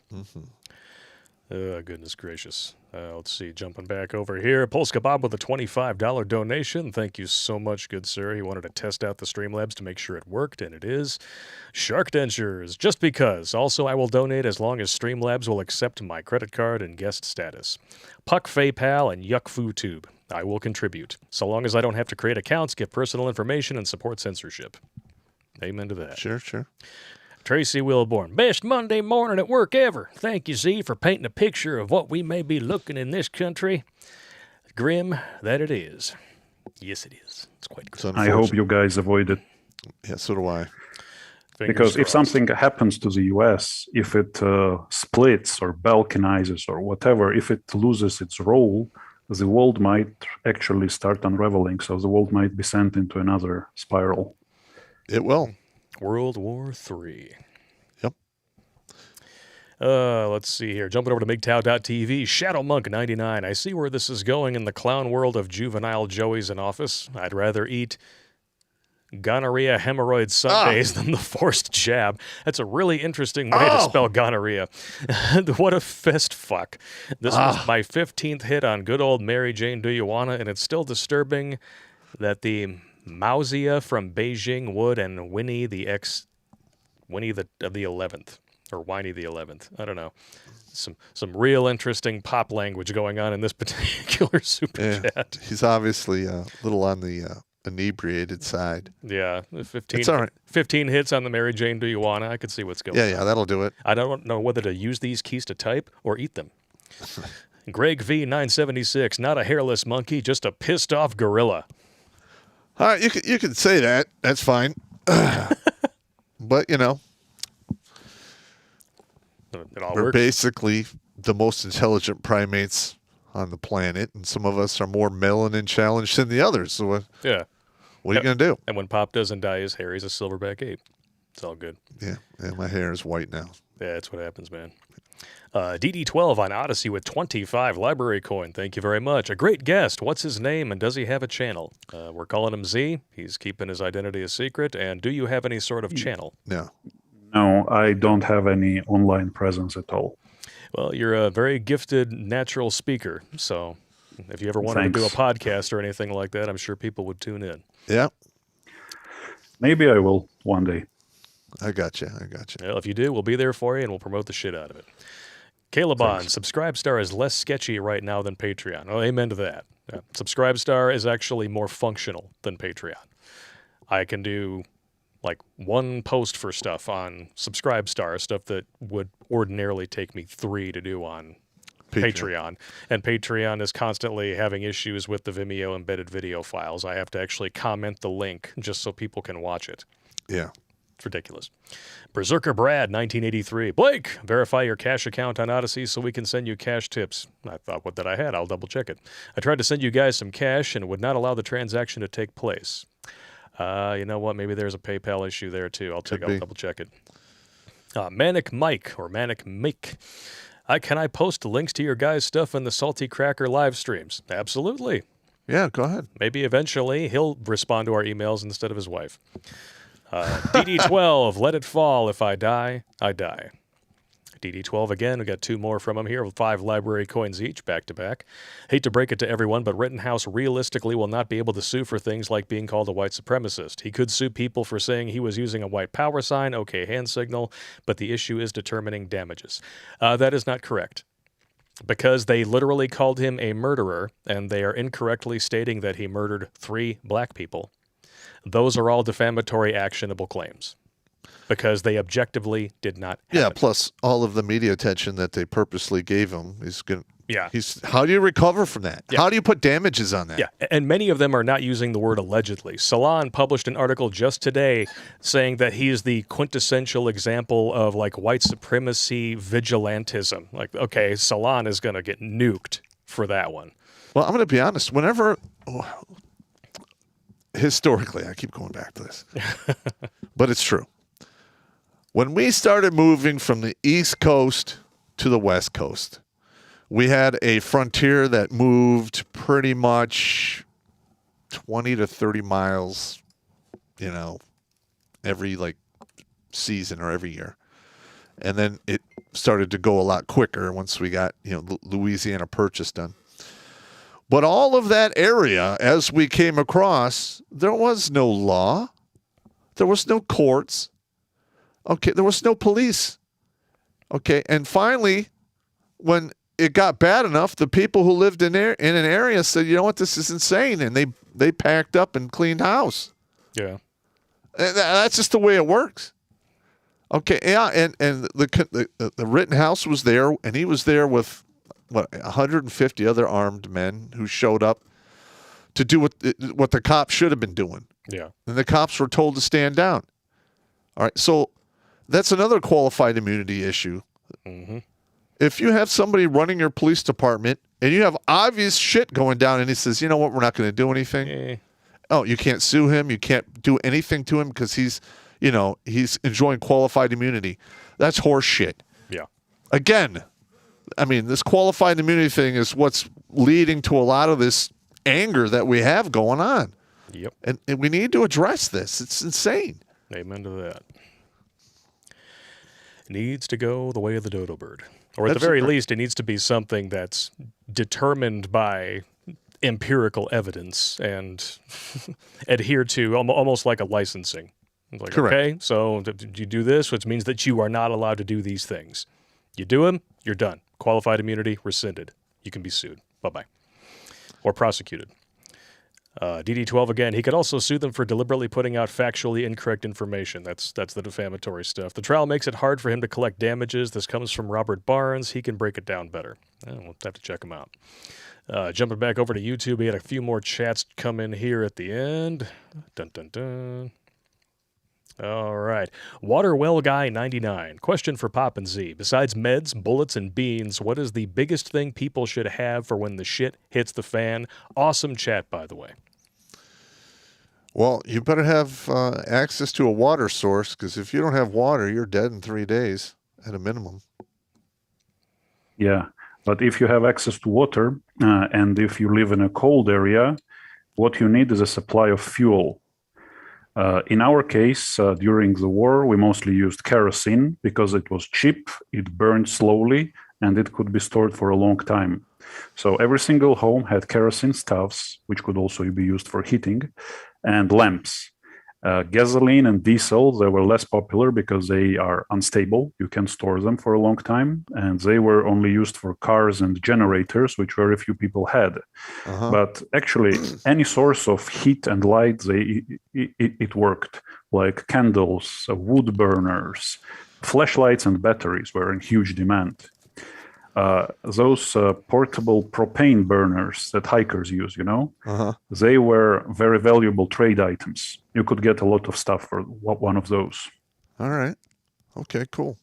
Goodness gracious. Let's see. Jumping back over here. Polska Bob with a $25 donation. Thank you so much, good sir. He wanted to test out the Streamlabs to make sure it worked, and it is. Shark Dentures. Just because. Also, I will donate as long as Streamlabs will accept my credit card and guest status. Puck PayPal and Yuck Foo Tube. I will contribute. So long as I don't have to create accounts, give personal information, and support censorship. Amen to that. Sure. Tracy Wilborn, best Monday morning at work ever. Thank you, Z, for painting a picture of what we may be looking in this country. Grim that it is. Yes, it is. It's quite grim. I hope you guys avoid it. Yeah, so do I. Because if something happens to the US, if it splits or balkanizes or whatever, if it loses its role, the world might actually start unraveling. So the world might be sent into another spiral. It will. World War III. Yep. Let's see here. Jumping over to MGTOW.tv. Shadow Monk 99. I see where this is going in the clown world of juvenile Joeys in office. I'd rather eat gonorrhea hemorrhoid Sundays than the forced jab. That's a really interesting way to spell gonorrhea. What a fist fuck. This was my 15th hit on good old Mary Jane Do You Wanna, and it's still disturbing that the Mausia from Beijing Wood and Winnie the 11th, or Winnie the 11th. I don't know. Some real interesting pop language going on in this particular super chat. He's obviously a little on the inebriated side. Yeah, 15. It's all right. 15 hits on the Mary Jane Do You Wanna. I could see what's going on. Yeah, that'll do it. I don't know whether to use these keys to type or eat them. Greg V 976. Not a hairless monkey, just a pissed off gorilla. All right, you can say that. That's fine. But, It all we're works. basically the most intelligent primates on the planet, and some of us are more melanin challenged than the others. So what Yeah. are you going to do? And when Pop doesn't dye his hair, he's a silverback ape. It's all good. Yeah, my hair is white now. Yeah, that's what happens, man. DD12 on Odyssey with 25 library coin. Thank you very much. A great guest. What's his name, and does he have a channel? We're calling him Z. He's keeping his identity a secret. And do you have any sort of channel? No. No, I don't have any online presence at all. Well, you're a very gifted natural speaker. So if you ever wanted to do a podcast or anything like that, I'm sure people would tune in. Yeah. Maybe I will one day. I got you. Well, if you do, we'll be there for you, and we'll promote the shit out of it. Calebon, Subscribestar is less sketchy right now than Patreon. Oh, amen to that. Subscribestar is actually more functional than Patreon. I can do like one post for stuff on Subscribestar, stuff that would ordinarily take me 3 to do on Patreon. And Patreon is constantly having issues with the Vimeo embedded video files. I have to actually comment the link just so people can watch it. Yeah. It's ridiculous. Berserker Brad, 1983. Blake, verify your cash account on Odyssey so we can send you cash tips. I thought what that I had. I'll double check it. I tried to send you guys some cash and it would not allow the transaction to take place. You know what? Maybe there's a PayPal issue there too. I'll double check it. Manic Mike or Manic Mike. Can I post links to your guys' stuff in the Salty Cracker live streams? Absolutely. Yeah, go ahead. Maybe eventually he'll respond to our emails instead of his wife. DD12, let it fall. If I die, I die. DD12 again. We got 2 more from him here with 5 library coins each, back to back. Hate to break it to everyone, but Rittenhouse realistically will not be able to sue for things like being called a white supremacist. He could sue people for saying he was using a white power sign, okay, hand signal, but the issue is determining damages. That is not correct. Because they literally called him a murderer, and they are incorrectly stating that he murdered 3 black people. Those are all defamatory, actionable claims because they objectively did not happen. Plus all of the media attention that they purposely gave him is going to... Yeah. How do you recover from that? Yeah. How do you put damages on that? Yeah, and many of them are not using the word allegedly. Salon published an article just today saying that he is the quintessential example of like white supremacy vigilantism. Like, okay, Salon is going to get nuked for that one. Well, I'm going to be honest. Whenever... historically, I keep going back to this, but it's true. When we started moving from the East Coast to the West Coast, we had a frontier that moved pretty much 20 to 30 miles, every season or every year. And then it started to go a lot quicker once we got, Louisiana Purchase done. But all of that area, as we came across, there was no law. There was no courts. Okay, there was no police. Okay, and finally, when it got bad enough, the people who lived in an area said, you know what, this is insane. And they packed up and cleaned house. Yeah. And that's just the way it works. Okay, yeah, and the Rittenhouse was there, and he was there with... 150 other armed men who showed up to do what the cops should have been doing. Yeah. And the cops were told to stand down. All right. So that's another qualified immunity issue. Mm-hmm. If you have somebody running your police department and you have obvious shit going down and he says, you know what, we're not going to do anything. Oh, you can't sue him. You can't do anything to him because he's enjoying qualified immunity. That's horse shit. Yeah. Again, I mean, this qualified immunity thing is what's leading to a lot of this anger that we have going on. Yep. And we need to address this. It's insane. Amen to that. It needs to go the way of the dodo bird. Or at the very least, it needs to be something that's determined by empirical evidence and adhered to almost like a licensing. Like, correct. Okay, so you do this, which means that you are not allowed to do these things. You do them, you're done. Qualified immunity rescinded. You can be sued. Bye-bye. Or prosecuted. DD12 again. He could also sue them for deliberately putting out factually incorrect information. That's the defamatory stuff. The trial makes it hard for him to collect damages. This comes from Robert Barnes. He can break it down better. We'll have to check him out. Jumping back over to YouTube, we had a few more chats come in here at the end. Dun, dun, dun. All right. Water Well Guy 99. Question for Popp and Z. Besides meds, bullets, and beans, what is the biggest thing people should have for when the shit hits the fan? Awesome chat, by the way. Well, you better have access to a water source because if you don't have water, you're dead in 3 days at a minimum. Yeah, but if you have access to water and if you live in a cold area, what you need is a supply of fuel. In our case, during the war, we mostly used kerosene because it was cheap, it burned slowly, and it could be stored for a long time. So every single home had kerosene stoves, which could also be used for heating, and lamps. Gasoline and diesel, they were less popular because they are unstable. You can store them for a long time, and they were only used for cars and generators, which very few people had. Uh-huh. But actually, any source of heat and light, it worked, like candles, wood burners, flashlights, and batteries were in huge demand. those portable propane burners that hikers use, Uh-huh. they were very valuable trade items. You could get a lot of stuff for one of those. All right. Okay, cool.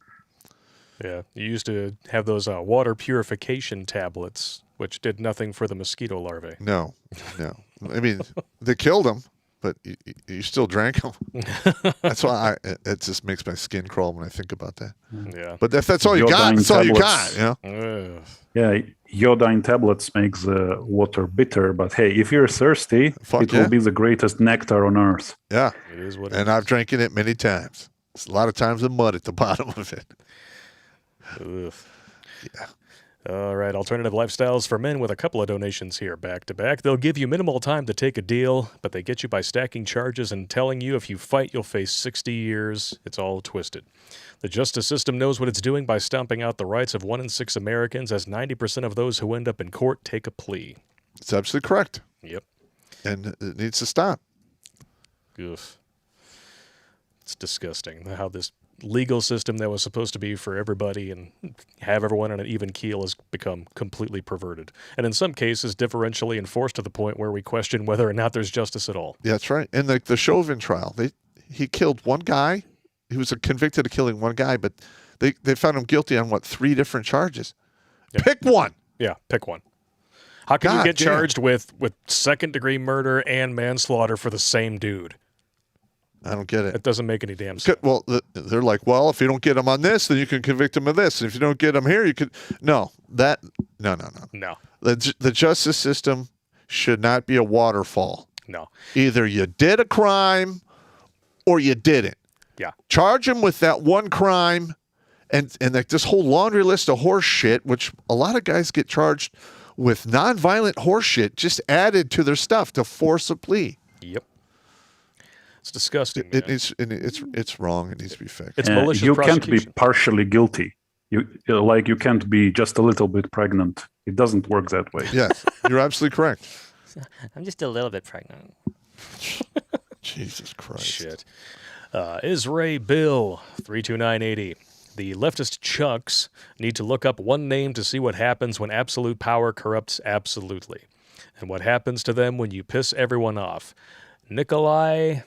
Yeah, you used to have those water purification tablets, which did nothing for the mosquito larvae. No. I mean, they killed them, but you still drank them. That's why it just makes my skin crawl when I think about that. Yeah. But if that's all you got, Iodine that's all you got. tablets. Ugh. Yeah, iodine tablets makes the water bitter, but hey, if you're thirsty, Fuck it yeah. will be the greatest nectar on earth. Yeah. It is what it And is. I've drank it many times. It's a lot of times the mud at the bottom of it. Ugh. Yeah. All right, alternative lifestyles for men with a couple of donations here back to back. They'll give you minimal time to take a deal, but they get you by stacking charges and telling you if you fight, you'll face 60 years. It's all twisted. The justice system knows what it's doing by stomping out the rights of 1 in 6 Americans, as 90% of those who end up in court take a plea. It's absolutely correct. Yep. And it needs to stop. Oof. It's disgusting how this legal system that was supposed to be for everybody and have everyone on an even keel has become completely perverted. And in some cases, differentially enforced to the point where we question whether or not there's justice at all. Yeah, that's right. And the Chauvin trial, he killed one guy. He was convicted of killing one guy, but they found him guilty on, 3 different charges? Yeah. Pick one. Yeah, pick one. How can you God get damn. charged with second-degree murder and manslaughter for the same dude? I don't get it. It doesn't make any damn sense. Well, they're like, well, if you don't get him on this, then you can convict him of this. And if you don't get him here, you could. No. No. The justice system should not be a waterfall. No. Either you did a crime or you didn't. Yeah. Charge him with that one crime and like this whole laundry list of horse shit, which a lot of guys get charged with nonviolent horse shit just added to their stuff to force a plea. Yep. It's disgusting, man. It's wrong. It needs to be fixed. It's malicious You can't be prosecution. partially guilty. You can't be just a little bit pregnant. It doesn't work that way. Yes, you're absolutely correct. I'm just a little bit pregnant. Jesus Christ. Shit. Israel Bill 32980. The leftist chunks need to look up one name to see what happens when absolute power corrupts absolutely, and what happens to them when you piss everyone off. Nikolai.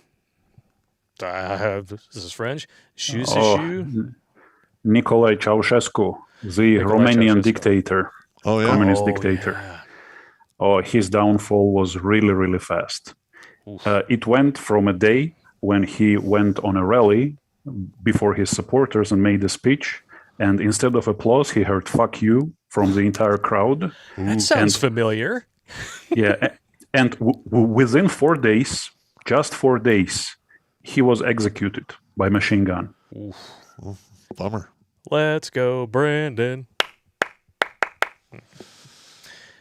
This is French. Nicolae Ceausescu, the Romanian Ceausescu. dictator, Oh, yeah. communist Oh, dictator. yeah. Oh, his downfall was really, really fast. It went from a day when he went on a rally before his supporters and made a speech, and instead of applause, he heard "fuck you" from the entire crowd. That sounds familiar. Yeah, and within 4 days, just 4 days, he was executed by machine gun. Bummer. Let's go, Brandon.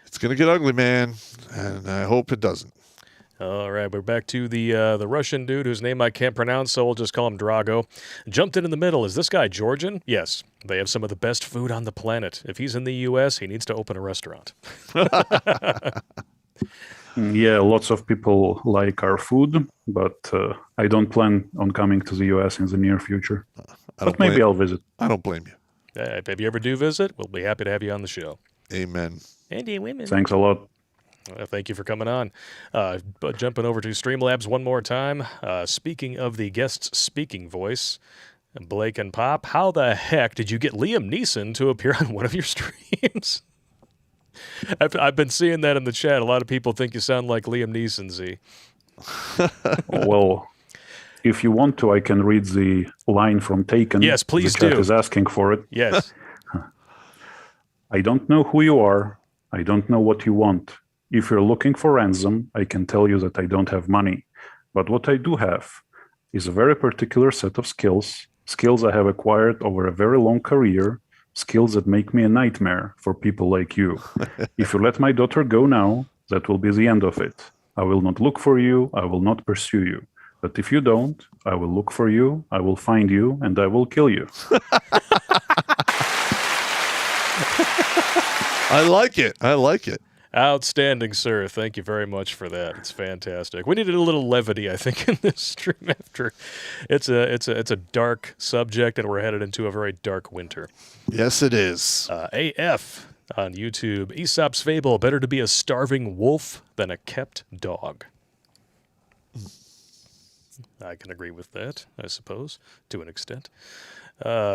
It's going to get ugly, man, and I hope it doesn't. All right, we're back to the Russian dude whose name I can't pronounce, so we'll just call him Drago. Jumped in the middle. Is this guy Georgian? Yes. They have some of the best food on the planet. If he's in the U.S., he needs to open a restaurant. Yeah, lots of people like our food, but I don't plan on coming to the US in the near future. But maybe I'll visit. I don't blame you. If you ever do visit, we'll be happy to have you on the show. Amen. Andy women. Thanks a lot. Thank you for coming on. But jumping over to Streamlabs one more time. Speaking of the guest's speaking voice, Blake and Popp, how the heck did you get Liam Neeson to appear on one of your streams? I've been seeing that in the chat. A lot of people think you sound like Liam Neeson, Z. Well, if you want to, I can read the line from Taken. Yes, please the chat do. is asking for it. Yes. I don't know who you are. I don't know what you want. If you're looking for ransom, I can tell you that I don't have money. But what I do have is a very particular set of skills I have acquired over a very long career, skills that make me a nightmare for people like you. If you let my daughter go now, that will be the end of it. I will not look for you, I will not pursue you. But if you don't, I will look for you, I will find you, and I will kill you. I like it. Outstanding, sir. Thank you very much for that. It's fantastic. We needed a little levity, I think, in this stream after it's a dark subject, and we're headed into a very dark winter. Yes, it is. AF on YouTube. Aesop's fable: better to be a starving wolf than a kept dog. I can agree with that, I suppose, to an extent.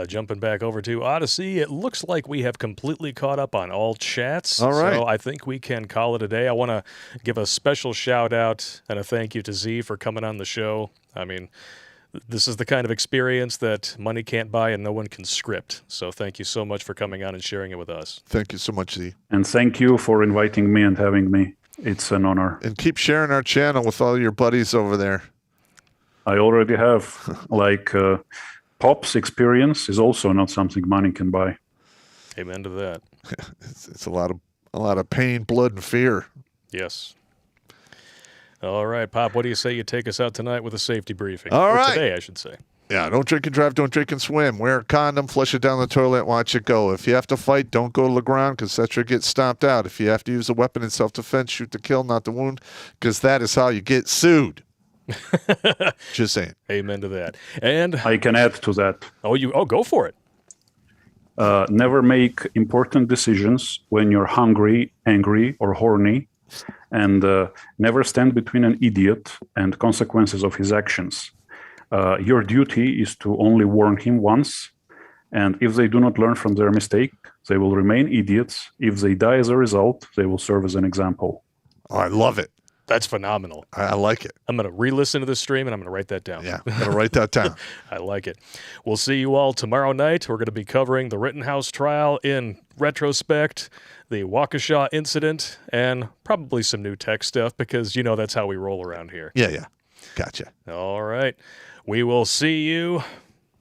Jumping back over to Odyssey, it looks like we have completely caught up on all chats. All right. So I think we can call it a day. I want to give a special shout out and a thank you to Z for coming on the show. I mean, this is the kind of experience that money can't buy and no one can script. So thank you so much for coming on and sharing it with us. Thank you so much, Z. And thank you for inviting me and having me. It's an honor. And keep sharing our channel with all your buddies over there. I already have. Popp's experience is also not something money can buy. Amen to that. It's a lot of pain, blood, and fear. Yes. All right, Popp, what do you say you take us out tonight with a safety briefing? All Or right. today, I should say. Yeah, don't drink and drive, don't drink and swim. Wear a condom, flush it down the toilet, watch it go. If you have to fight, don't go to the ground because that's where you get stomped out. If you have to use a weapon in self-defense, shoot to kill, not to wound, because that is how you get sued. Just saying. Amen to that. And I can add to that. go for it. Never make important decisions when you're hungry, angry, or horny, and never stand between an idiot and consequences of his actions. Your duty is to only warn him once, and if they do not learn from their mistake, they will remain idiots. If they die as a result, they will serve as an example. Oh, I love it. That's phenomenal. I like it. I'm going to re-listen to this stream, and I'm going to write that down. Yeah, I'm going to write that down. I like it. We'll see you all tomorrow night. We're going to be covering the Rittenhouse trial in retrospect, the Waukesha incident, and probably some new tech stuff because, that's how we roll around here. Yeah. Gotcha. All right. We will see you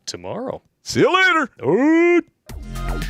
tomorrow. See you later. All right.